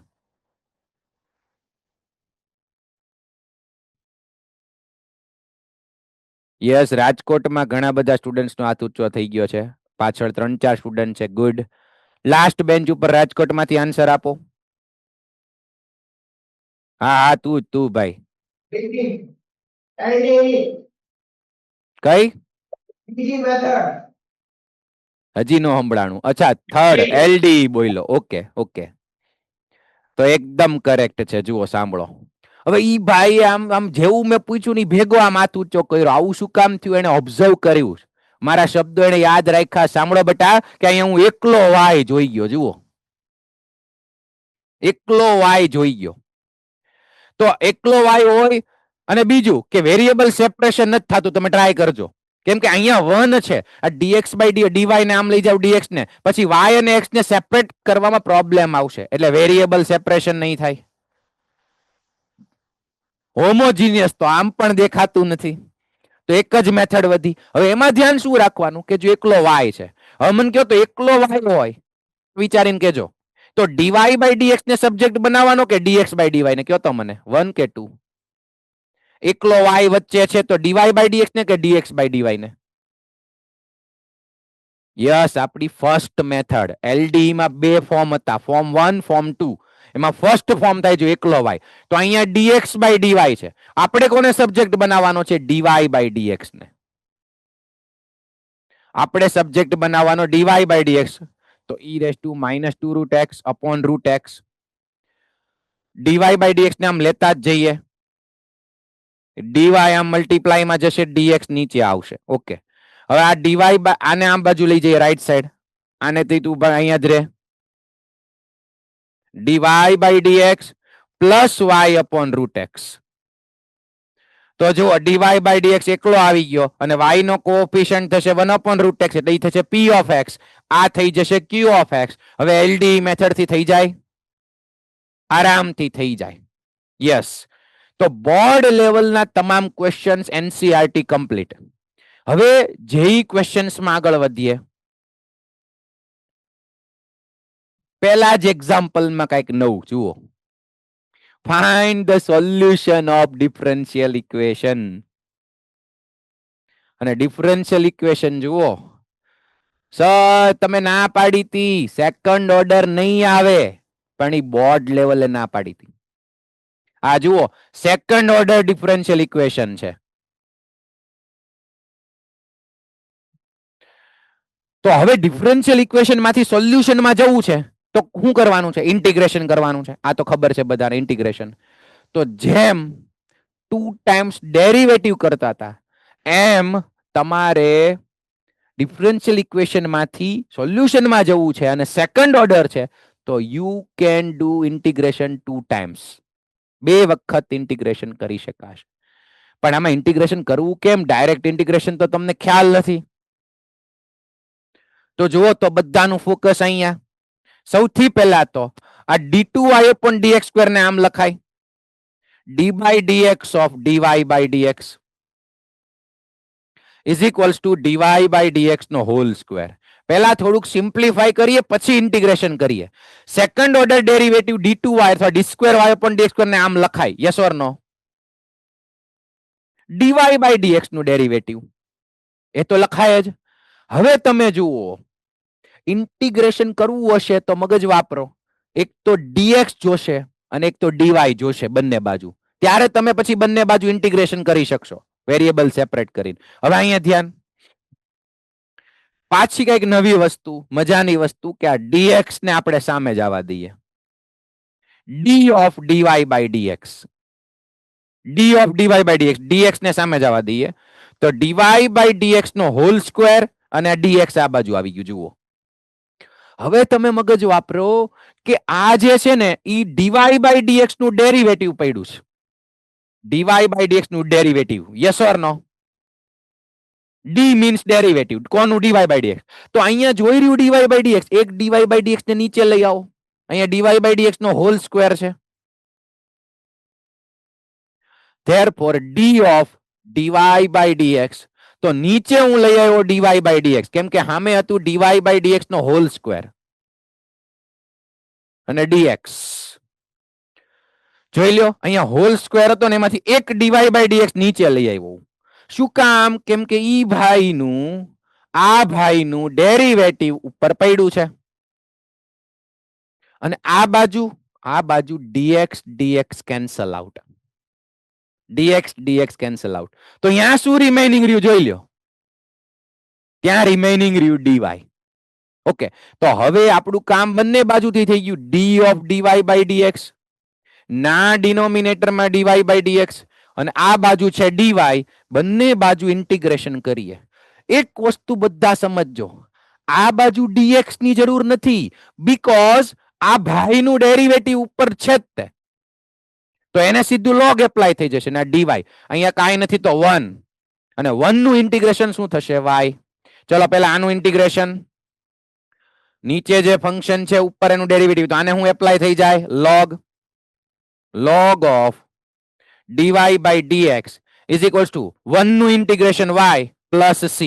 યસ, રાજકોટમાં ઘણા બધા સ્ટુડન્ટ્સ નો હાથ ઊંચો થઈ ગયો છે. પાછળ 3-4 સ્ટુડન્ટ છે. ગુડ. લાસ્ટ બેન્ચ ઉપર રાજકોટમાંથી આન્સર આપો. હા હા, તું ભાઈ. કઈ? હજી નો સંભળાણું. અચ્છા, થર્ડ એલડી બોલ્યો. ઓકે ઓકે, તો એકદમ કરેક્ટ છે. જુઓ, સાંભળો. હવે ઈ ભાઈ આમ જેવું મેં પૂછ્યું ની ભેગો આમ હાથ ઊંચો કર્યો. આવું શું કામ થયું? એને ઓબ્ઝર્વ કર્યું, મારા શબ્દો એને યાદ રાખ્યા. સાંભળો બેટા, કે અહીંયા હું એકલો વાય જોઈ ગયો. જુઓ, એકલો વાય જોઈ ગયો. તો એકલો વાય હોય અને બીજું કે વેરિયેબલ સેપરેશન નથી થતું, તમે ટ્રાય કરજો. કેમ કે અહીંયા 1 છે. આ dx બાય dy ને આમ લઈ જાવ dx ને, પછી y અને x ને સેપરેટ કરવામાં પ્રોબ્લેમ આવશે, એટલે વેરિયેબલ સેપરેશન નહીં થાય. હોમોજીનિયસ તો આમ પણ દેખાતું નથી, તો એક જ મેથડ વધી. હવે એમાં ધ્યાન શું રાખવાનું કે જો એકલો y છે, હવે મને કહો તો એકલો y હોય, વિચારીને કેજો, તો dy બાય dx ને સબ્જેક્ટ બનાવવાનો કે dx બાય dy ને? કહો તો મને, 1 કે 2? એકલો y વચ્ચે છે તો dy બાય dx ને કે dx બાય dy ને? યસ, આપણી ફર્સ્ટ મેથડ. LDE માં બે ફોર્મ હતા, ફોર્મ 1, ફોર્મ 2. એમાં ફર્સ્ટ ફોર્મ થાય જો એકલો y, તો અહીંયા dx બાય dy છે. આપણે કોને સબ્જેક્ટ બનાવવાનો છે? dy બાય dx ને. આપણે સબ્જેક્ટ બનાવવાનો dy બાય dx, તો e−2 root x upon root x. dy by dx ને આમ લેતા જ જઈએ, dy આમ મલ્ટીપ્લાય માં જશે, dx નીચે આવશે. ઓકે, હવે આ dy આને આમ બાજુ લઈ જઈએ રાઈટ સાઈડ, આને તું અહીંયા જ રહે. dy by dx plus y upon root x. તો જુઓ, dy બાય dx એકલો આવી ગયો અને y નો કોએફિશિયન્ટ થશે 1 અપોન રૂટ x, એટલે એ થશે p ઓફ x. આ થઈ જશે q ઓફ x. હવે LDE મેથડ થી થઈ જાય, આરામથી થઈ જાય. યસ, તો બોર્ડ લેવલના તમામ ક્વેશ્ચન્સ NCERT કમ્પ્લીટ. હવે જેઈ ક્વેશ્ચન્સ માં આગળ વધીએ. પહેલા જ એક્ઝામ્પલમાં કઈક નવું જુઓ. Find the solution of differential equation. અને ડિફરન્શિયલ ઇક્વેશન જુઓ, સર તમે ના પાડી હતી સેકન્ડ ઓર્ડર નહીં આવે, પણ એ બોર્ડ લેવલે ના પાડી હતી. આ જુઓ, સેકન્ડ ઓર્ડર ડિફરન્શિયલ ઇક્વેશન છે. તો હવે ડિફરન્શિયલ ઇક્વેશન માંથી સોલ્યુશનમાં જવું છે તો શું કરવાનું છે? ઇન્ટિગ્રેશન કરવાનું છે. આ તો ખબર છે બધાને, ઇન્ટિગ્રેશન. તો જેમ 2 ટાઈમ્સ ડેરિવેટિવ કરતા હતા, એમ તમારે ડિફરન્શિયલ ઇક્વેશન માંથી સોલ્યુશન માં જવું છે અને સેકન્ડ ઓર્ડર છે તો you can do integration 2 times, 2 વખત ઇન્ટિગ્રેશન કરી શકાશે. પણ આમાં ઇન્ટિગ્રેશન કરવું કેમ? ડાયરેક્ટ ઇન્ટિગ્રેશન તો તમને ખ્યાલ નથી. તો જુઓ તો બધાનું ફોકસ અહીંયા. સૌથી પહેલા તો આ d2y/dx² ને આમ લખાય d/dx of dy/dx is equals to dy/dx નો હોલ સ્ક્વેર. પહેલા થોડુંક સિમ્પ્લિફાય કરીએ પછી ઇન્ટિગ્રેશન કરીએ. સેકન્ડ ઓર્ડર ડેરિવેટિવ d2y અથવા d2y/dx² ને આમ લખાય. Yes or no? dy/dx નું ડેરિવેટિવ એ તો લખાય જ. હવે તમે જુઓ, ઇન્ટિગ્રેશન કરવું હશે તો મગજ વાપરો. એક તો dx જોશે અને એક તો dy જોશે બંને બાજુ. ત્યારે તમે પછી બંને બાજુ ઇન્ટિગ્રેશન કરી શકશો વેરિયેબલ સેપરેટ કરીને. હવે અહીંયા ધ્યાન, પાછી કઈક નવી વસ્તુ, મજાની વસ્તુ કે આ dx ને આપણે સામે જ આવવા દઈએ. d of dy/dx, d of dy/dx, dx ને સામે જ આવવા દઈએ તો dy/dx નો હોલ સ્ક્વેર અને આ dx આ બાજુ આવી ગયું. જુઓ, હવે તમે મગજ વાપરો કે આ જે છે ને ઈ dy/dx નું ડેરિવેટિવ પડ્યું છે. dy/dx નું derivative. Yes or no? d means derivative. કોનું? dy/dx. તો અહીંયા જોઈ રહ્યું dy/dx, એક dy/dx ને નીચે લઈ આવો. અહીંયા dy/dx નો હોલ સ્ક્વેર છે. therefore d of dy/dx, તો નીચે હું લઈ આવ્યો dy/dx કેમ કે સામે હતું dy/dx નો હોલ સ્ક્વેર અને dx. જોઈ લો, અહીંયા હોલ સ્ક્વેર હતો ને એમાંથી એક dy/dx નીચે લઈ આવ્યો. શું કામ? કેમ કે ઈ ભાઈનું આ ભાઈનું ડેરિવેટિવ ઉપર પડ્યું છે અને આ બાજુ dx dx cancel out, dx dx cancel out. તો અહીંયા શું રિમેનિંગ રહ્યું? જોઈ લો, ત્યાં રિમેનિંગ રહ્યું dy. ઓકે, તો હવે આપણું કામ બંને બાજુથી થઈ ગયું. d of dy/dx, ના ડિનોમિનેટરમાં dy/dx અને આ બાજુ છે dy. બંને બાજુ ઇન્ટિગ્રેશન કરીએ. એક વસ્તુ બધા સમજજો, આ બાજુ dx ની જરૂર નથી બીકોઝ આ ભાઈનું ડેરિવેટિવ ઉપર છે જ તે. તો એને સીધું log એપ્લાય થઈ જશે. ના dy અહીંયા કાંઈ નથી તો 1 અને 1 નું ઇન્ટિગ્રેશન શું થશે? y. ચલો પહેલા આનું ઇન્ટિગ્રેશન. નીચે જે ફંક્શન છે ઉપર એનું ડેરિવેટિવ, તો આને હું એપ્લાય થઈ જાય log of dy/dx is equals to 1 નું integration y plus c.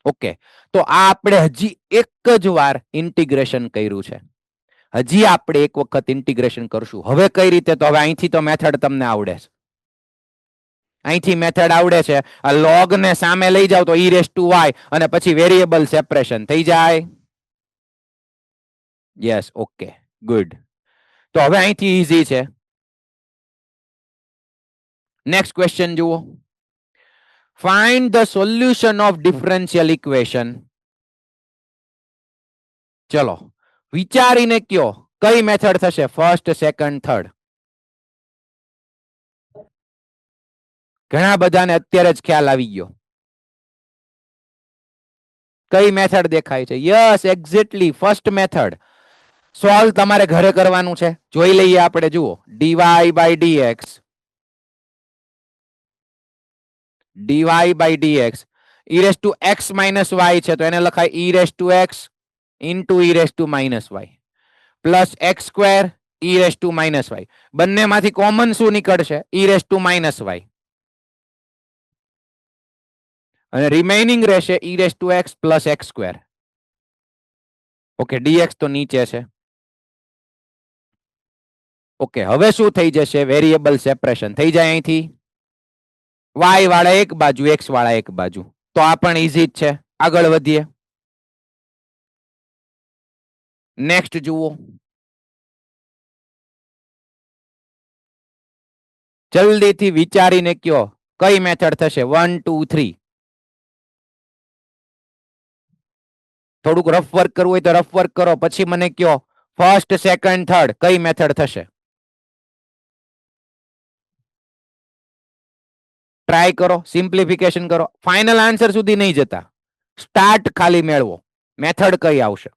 Okay, તો આ આપણે હજી એક જ વાર ઇન્ટિગ્રેશન કર્યું છે. હજી આપણે એક વખત ઇન્ટિગ્રેશન કરશું. હવે કઈ રીતે? તો હવે અહીંથી તો મેથડ તમને આવડે છે. અહીંથી મેથડ આવડે છે. આ log ને સામે લઈ જાવ તો e raised to y અને પછી વેરિયેબલ સેપરેશન થઈ જાય. Yes, okay, good. તો હવે અહીંથી ઈઝી છે. નેક્સ્ટ ક્વેશ્ચન જુઓ. Find the solution of differential equation. ચલો વિચારીને કયો કઈ મેથડ થશે? First, second, third? ઘણા બધાને અત્યારે જ ખ્યાલ આવી ગયો. કઈ મેથડ દેખાય છે? Yes, exactly first method. Solve તમારે ઘરે કરવાનું છે. જોઈ લઈએ આપણે. જુઓ, dy/dx e raised to x minus y છે તો એને લખાય e raised to x into e raised to minus y plus x square e raised to minus y. બંનેમાંથી કોમન શું નીકળશે? e raised to minus y અને રિમેઇનિંગ રહેશે e raised to x plus x square. Okay, dx તો નીચે છે. Okay, હવે શું થઈ જશે? વેરિયેબલ સેપરેશન થઈ જાય. અહીંથી y વાળા એક બાજુ, x વાળા એક બાજુ. તો આ પણ ઈઝી જ છે. આગળ વધીએ. નેક્સ્ટ જુઓ. જલ્દીથી વિચારીને કયો કઈ મેથડ થશે? 1 2 3. થોડુંક રફ વર્ક કરવું હોય તો રફ વર્ક કરો. પછી મને કયો ફર્સ્ટ, સેકન્ડ, થર્ડ કઈ મેથડ થશે? ટ્રાય કરો, સિમ્પ્લિફિકેશન કરો, ફાઇનલ આન્સર સુધી નહીં જતા, સ્ટાર્ટ ખાલી મેળવો, મેથડ કઈ આવશે.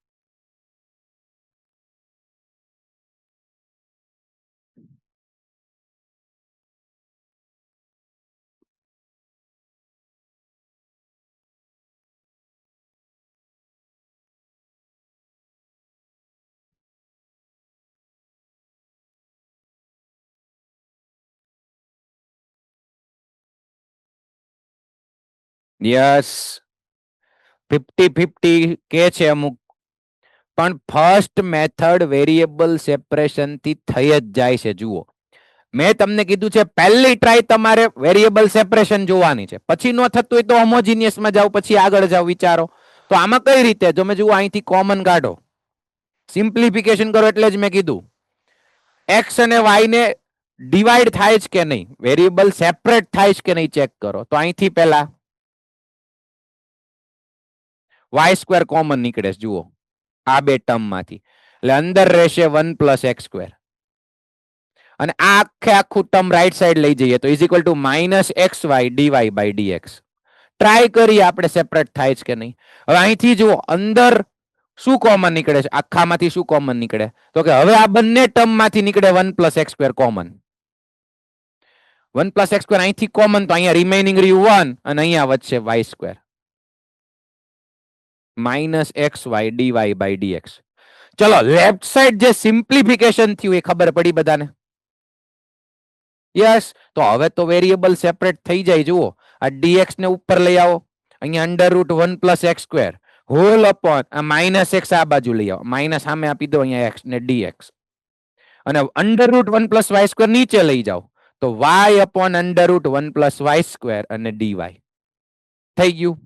યસ, 50-50 કે છે અમુક, પણ ફર્સ્ટ મેથડ વેરિયેબલ સેપરેશન થી થઈ જ જાય છે. જુઓ, મેં તમને કીધું છે પહેલી ટ્રાય તમારે વેરિયેબલ સેપરેશન જોવાની છે, પછી નો થતું હોય તો હોમોજીનિયસ માં જાઓ, પછી આગળ જાઓ, વિચારો. તો આમાં કઈ રીતે, જો મેં જુઓ અહીંથી કોમન કાઢો, સિમ્પ્લિફિકેશન કરો, એટલે જ મેં કીધું એક્સ અને વાય ને ડિવાઈડ થાય છે કે નહીં, વેરિયેબલ સેપરેટ થાય છે કે નહીં ચેક કરો. તો અહીંથી પહેલા વાય સ્ક્વેર કોમન નીકળે છે, જુઓ આ બે ટર્મ માંથી, એટલે અંદર રહેશે 1+x², અને આ આખે આખું ટર્મ રાઈટ સાઈડ લઈ જઈએ તો is equal two -xy dy/dx. Try કરીએ આપણે સેપરેટ થાય છે કે નહીં. હવે અહીંથી જુઓ અંદર શું કોમન નીકળે છે, આખામાંથી શું કોમન નીકળે, તો કે હવે આ બંને ટર્મ માંથી નીકળે 1+x² કોમન. 1+x² અહીંથી કોમન, તો અહીંયા રિમેનિંગ રહ્યું 1, અને અહીંયા વધશે y², -xy dy/dx. ચલો, લેફ્ટ સાઈડ જે સિમ્પ્લિફિકેશન થયું એ ખબર પડી બધાને? યસ. તો હવે તો વેરિયેબલ સેપરેટ થઈ જાય. જુઓ, આ dx ને ઉપર લઈ આવો, અહીંયા √1+x² હોલ અપોન આ -x આ બાજુ લઈ આવો, માઇનસ સામે આપી દો, અહીંયા x ને dx, અને √1+y² નીચે લઈ જાઓ, તો y અપોન √1+y² અને dy થઈ ગયું.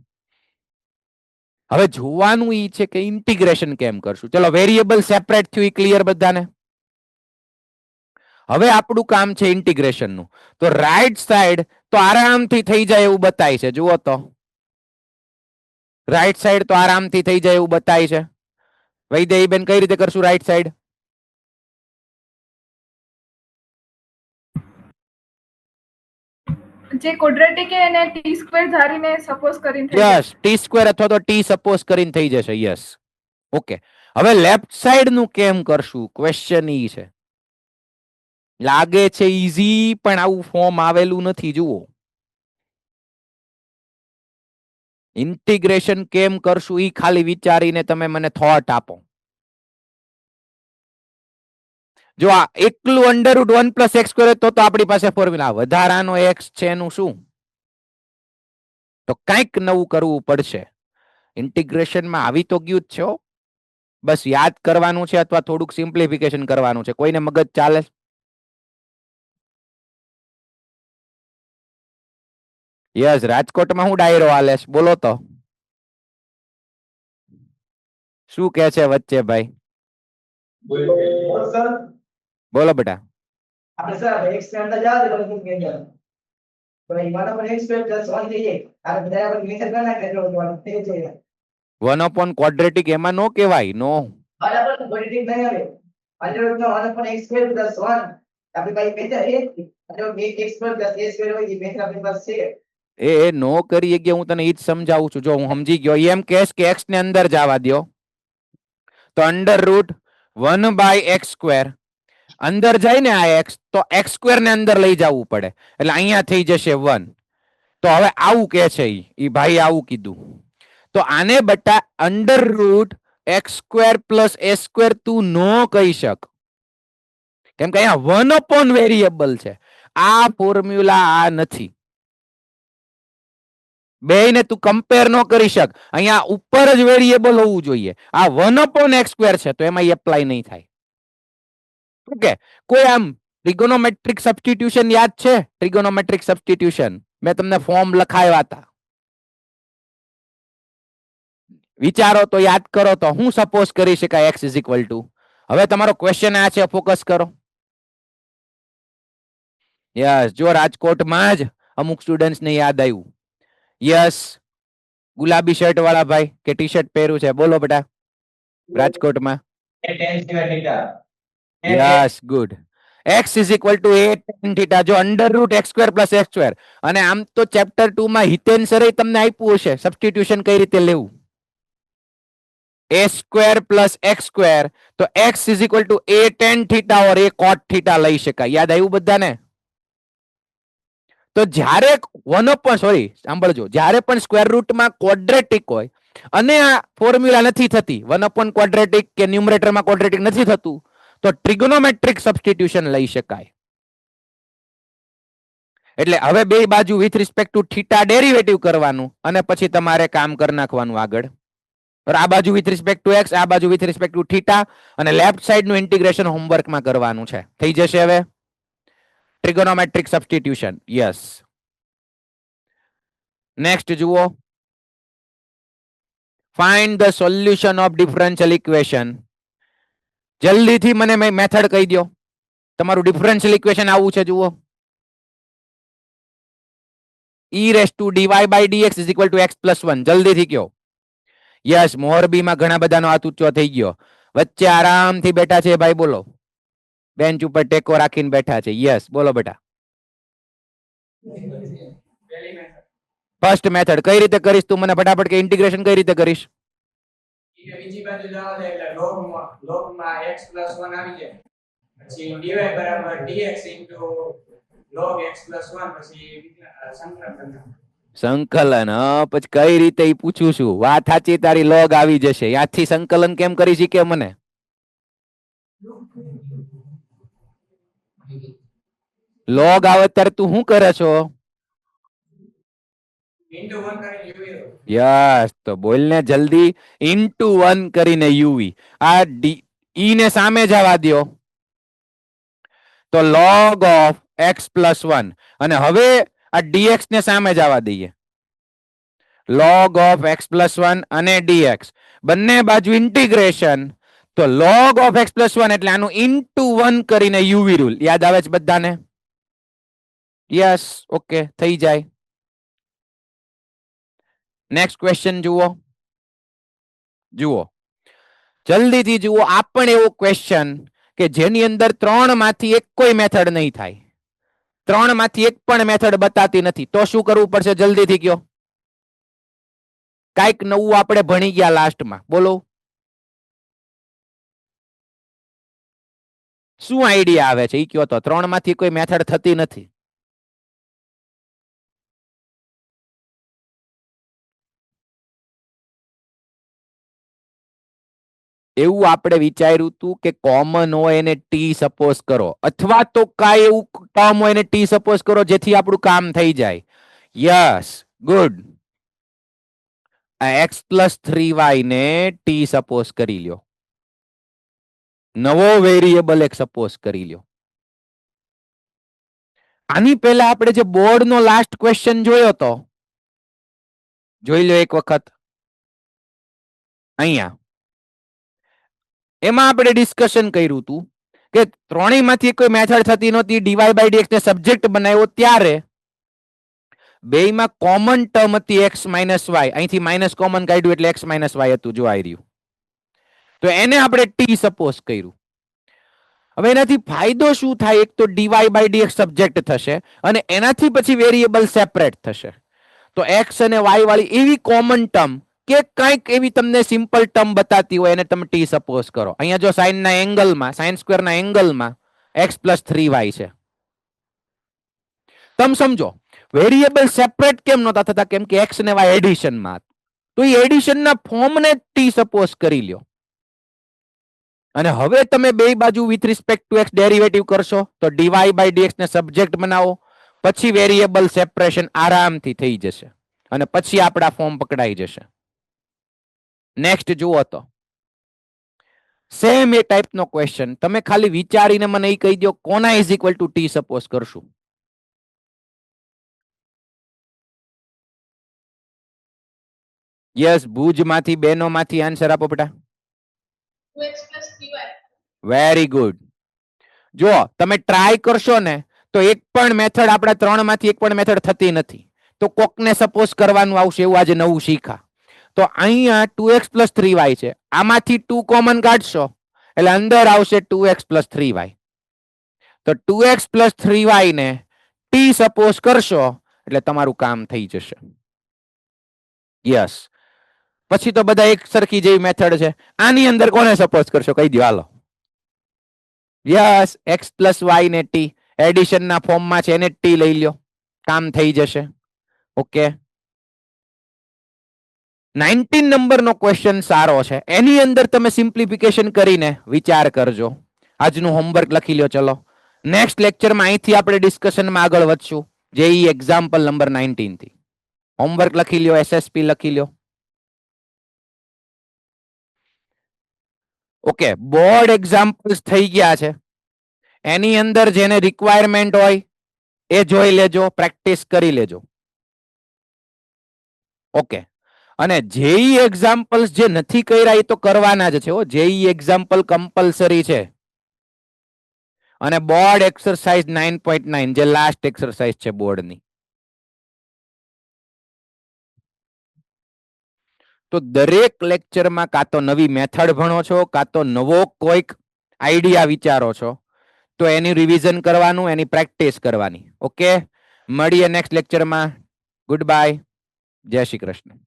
હવે જોવાનું ઈ છે કે ઇન્ટિગ્રેશન કેમ કરશું. ચલો, વેરિયેબલ સેપરેટ થયું, ઈ ક્લિયર બધાને? હવે આપણું કામ છે ઇન્ટિગ્રેશન નું. તો રાઈટ સાઈડ તો આરામથી થઈ જાય એવું બતાય છે. જુઓ તો રાઈટ સાઈડ તો આરામથી થઈ જાય એવું બતાય છે. વૈદેહીબેન, કઈ રીતે કરશું રાઈટ સાઈડ? જે ક્વોડ્રેટિક છે એને t² ધારીને સપોઝ કરીને થઈ યસ, t² અથવા તો t સપોઝ કરીને થઈ જશે. Yes, okay. હવે લેફ્ટ સાઈડ નું કેમ કરશું, ક્વેશ્ચન ઈ છે. લાગે છે ઈઝી, પણ આવું ફોર્મ આવેલું નથી. જુઓ, ઇન્ટિગ્રેશન કેમ કરશું ઈ ખાલી વિચારીને તમે મને થોટ આપો. જો આ એકલું √1+x² તો આપણી પાસે ફોર્મ્યુલા, વધારાનો x છે એનું શું, તો કંઈક નવું કરવું પડશે. ઇન્ટિગ્રેશનમાં આવી તો ગયું જ છે, બસ યાદ કરવાનું છે અથવા થોડુંક સિમ્પ્લિફિકેશન કરવાનું છે. કોઈને મગજ ચાલે? યસ, રાજકોટમાં હું ડાયરો હાલે છે, બોલો તો શું કે છે વચ્ચે ભાઈ? બોલો બેટા. આપણે સર x ને અંદર જાવ તો બધું કે જાય તો ઈવાનો પર x² + 1 થઈ જાય. આ બધા પર મેથડ કરી નાખે એટલે બધું થઈ જાય. 1 ક્વોડ્રેટિક એમાં નો કહેવાય, નો. બરાબર, ક્વોડ્રેટિક નહીં આવે. અંડર નો 1/x² + 1 આપણી પાસે મેથડ છે, એટલે x² + a² હોય એ મેથડ આપણી પાસે છે. એ નો કરી ગયા, હું તને ઈ જ સમજાવું છું. જો હું સમજી ગયો, એમ કહેશ કે x ને અંદર જવા દો, તો √1/x², અંદર જાય ને આ x, તો x² ને અંદર લઈ જવું પડે, એટલે અહીંયા થઈ જશે 1. તો હવે આવું કે છે ઈ ભાઈ, આવું કીધું. તો આને બટા √x² + a² તું નો કહી શક, કેમ કે અહીંયા 1 વેરિયેબલ છે. આ ફોર્મ્યુલા આ નથી, બેયને તું કમ્પેર નો કરી શક. અહીંયા ઉપર જ વેરિયેબલ હોવું જોઈએ. આ 1/x² છે તો એમાં એપ્લાય નહીં થાય. ઓકે, કોઈ આમ ટ્રિગોનોમેટ્રિક સબસ્ટિટ્યુશન યાદ છે? ટ્રિગોનોમેટ્રિક સબસ્ટિટ્યુશન મેં તમને ફોર્મ લખાવ્યા હતા, વિચારો તો, યાદ કરો તો. હું સપોઝ કરી શકાય x = હવે તમારો ક્વેશ્ચન આ છે, ફોકસ કરો. યસ, જો રાજકોટમાં જ અમુક સ્ટુડન્ટ્સ ને યાદ આવ્યું. યસ, ગુલાબી શર્ટ વાળા ભાઈ કે ટી શર્ટ પહેર્યું છે, બોલો બેટા. રાજકોટમાં tan² θ. Yes, good. x is equal to a tan theta. જો under root x square plus x square, અને આમ તો ચેપ્ટર 2 માં હિતેન સરે તમને આપ્યું હશે સબસ્ટિટ્યુશન કઈ રીતે લેવું. a square plus x square, તો x is equal to a tan theta or a cot theta લઈ શકાય. યાદ આવ્યું બધાને? તો જ્યારે સાંભળજો, જ્યારે પણ સ્ક્વેર રૂટમાં ક્વોડ્રેટિક હોય અને આ ફોર્મ્યુલા નથી થતી, 1 ક્વોડ્રેટિક કે ન્યુમરેટરમાં ક્વોડ્રેટિક નથી થતું, તો ટ્રિગોનોમેટ્રિક સબસ્ટિટ્યુશન લઈ શકાય. એટલે હવે બે બાજુ with respect two theta derivative કરવાનું અને પછી તમારે કામ કરી નાખવાનું આગળ. આ બાજુ વિથ રિસ્પેક્ટ ટુ x, આ બાજુ વિથ રિસ્પેક્ટ ટુ થીટા, અને લેફ્ટ સાઈડ નું ઇન્ટિગ્રેશન હોમવર્કમાં કરવાનું છે. થઈ જશે હવે ટ્રિગોનોમેટ્રિક સબસ્ટિટ્યુશન. યસ. નેક્સ્ટ જુઓ, find the solution of differential equation. જલ્દીથી મને મેથડ કહી દો. તમારું ડિફરન્શિયલ ઇક્વેશન આવું છે, જુઓ. e raised to dy by dx is equal to x plus 1. જલ્દીથી કયો. યસ, મોરબીમાં ઘણા બધાનો હાથ ઊંચો થઈ ગયો. વચ્ચે આરામથી બેઠા છે ભાઈ, બોલો. બેન્ચ ઉપર ટેકો રાખીને બેઠા છે. યસ, બોલો બેટા. ફર્સ્ટ મેથડ કઈ રીતે કરીશ તું? મને ફટાફટ કે ઇન્ટિગ્રેશન કઈ રીતે કરીશ? બીજી બાજુ જવા દે એટલે log માં x + 1 આવી જાય, પછી dy બરાબર dx log x + 1, પછી સંકલન. પછી કઈ રીતે ઈ પૂછું છું. વાત સાચી તારી, લોગ આવી જશે. યાદથી સંકલન કેમ કરી શીખે મને? લોગ આવે ત્યારે તું શું કરે છો? into 1 કરીને uv. યસ, તો બોલ ને જલ્દી. ઇન્ટુ 1 કરીને યુવી. આ ઈ ને સામે જવા દો, તો log ઓફ x + 1, અને હવે આ dx ને સામે જવા દઈએ. log ઓફ x + 1 અને dx બંને બાજુ ઇન્ટિગ્રેશન, તો log ઓફ x + 1 એટલે આનું ઇન્ટુ 1 કરીને યુવી રૂલ. યાદ આવે છે બધાને? યસ, ઓકે, થઈ જાય. નેક્સ્ટ ક્વેશ્ચન જુઓ. જલ્દીથી જુઓ. આ પણ એવો ક્વેશ્ચન કે જેની અંદર 3 માંથી એક કોઈ મેથડ નહીં થાય. 3 માંથી એક પણ મેથડ બતાતી નથી. તો શું કરવું પડશે? જલ્દીથી કયો. કાઈક નવું આપણે ભણી ગયા લાસ્ટમાં, બોલો. શું આઈડિયા આવે છે ઈ કયો તો. 3 માંથી કોઈ મેથડ થતી નથી. એવું આપણે વિચાર્યું હતું કે કોમન હોય એને ટી સપોઝ કરો, અથવા તો કાંઈ એવું ટર્મ હોય એને ટી સપોઝ કરો જેથી આપણું કામ થઈ જાય. Yes, good. આ x + 3y ને ટી સપોઝ કરી લ્યો. નવો વેરિયેબલ એક સપોઝ કરી લ્યો. આની પહેલા આપણે જે બોર્ડ નો લાસ્ટ ક્વેશ્ચન જોયો તો, જોઈ લો એક વખત. અહીંયા એમાં આપણે ડિસ્કશન કર્યું હતું કે ત્રણેયમાંથી કોઈ મેથડ થતી નહોતી. dy by dx ને સબ્જેક્ટ બનાવ્યો ત્યારે બેયમાં કોમન ટર્મ હતી x - y. અહીંથી માઇનસ કોમન કાઢ્યું એટલે x - y હતું. જો આવી રહ્યું, તો એને આપણે t સપોઝ કર્યું. હવે એનાથી ફાયદો શું થાય? એક તો dy by dx સબ્જેક્ટ થશે અને એનાથી પછી વેરિયેબલ સેપરેટ થશે. તો x અને y વાળી એવી કોમન ટર્મ કે કંઈક એવી તમને સિમ્પલ ટર્મ બતાતી હોય એને તમે ટી સપોઝ કરો. અહીંયા જો સાઇન ના એંગલમાં, સાઇન સ્ક્વેર ના એંગલમાં x + 3y છે. તમે સમજો વેરિયેબલ સેપરેટ કેમ નહોતા થતા? કેમ કે x અને y એડિશનમાં. તો એ એડિશનના ફોર્મને ટી સપોઝ કરી લ્યો. અને હવે તમે બે બાજુ with respect to x derivative કરશો, તો dy by dx ને સબ્જેક્ટ બનાવો, પછી વેરિયેબલ સેપરેશન આરામથી થઈ જશે અને પછી આપણા ફોર્મ પકડાઈ જશે. નેક્સ્ટ જુઓ તો સેમ એ ટાઈપનો ક્વેશ્ચન. તમે ખાલી વિચારીને મને એ કહી દો કોના is equal two T suppose કરશું. યસ, ભુજમાંથી બેનોમાંથી આન્સર આપો બેટા. 2x + 3y. Very good. જો તમે ટ્રાય કરશો ને તો એક પણ મેથડ આપણા 3 માંથી એક પણ મેથડ થતી નથી. તો કોકને સપોઝ કરવાનું આવશે. એવું આજે નવું શીખા. તો અહીંયા 2x + 3y છે. આમાંથી 2 કોમન કાઢશો એટલે અંદર આવશે 2x + 3y. તો 2x + 3y ને t સપોઝ કરશો એટલે તમારું કામ થઈ જશે. યસ. પછી તો બધા એક સરખી જેવી મેથડ છે. આની અંદર કોને સપોઝ કરશો કહી દો હાલો. યસ, x + y ને t એડિશન ના ફોર્મમાં છે એને t લઈ લ્યો, કામ થઈ જશે. ઓકે, 19 નંબરનો ક્વેશ્ચન સારો છે. એની અંદર તમે સિમ્પ્લિફિકેશન કરીને વિચાર કરજો. આજનું હોમવર્ક લખી લ્યો. ચલો નેક્સ્ટ લેક્ચરમાં અહીંથી આપણે ડિસ્કશનમાં આગળ વધશું. જેઈ એક્ઝામ્પલ નંબર 19 થી હોમવર્ક લખી લ્યો, એસએસપી લખી લ્યો. ઓકે, બોર્ડ એક્ઝામ્પલ્સ થઈ ગયા છે. એની અંદર જેને રિક્વાયરમેન્ટ હોય એ જોઈ લેજો, પ્રેક્ટિસ કરી લેજો. ઓકે, અને જેઈ એક્ઝામ્પલ્સ જે નથી કર્યા એ તો કરવાના જ છે. જેઈ એક્ઝામ્પલ કમ્પલસરી છે. અને બોર્ડ એક્સરસાઇઝ 9.9 જે લાસ્ટ એક્સરસાઇઝ છે બોર્ડની. તો દરેક લેક્ચરમાં કાં તો નવી મેથડ ભણો છો, કાં તો નવો કોઈક આઈડિયા વિચારો છો, તો એની રિવિઝન કરવાનું, એની પ્રેક્ટિસ કરવાની. ઓકે, મળીએ નેક્સ્ટ લેક્ચરમાં. ગુડ બાય, જય શ્રી કૃષ્ણ.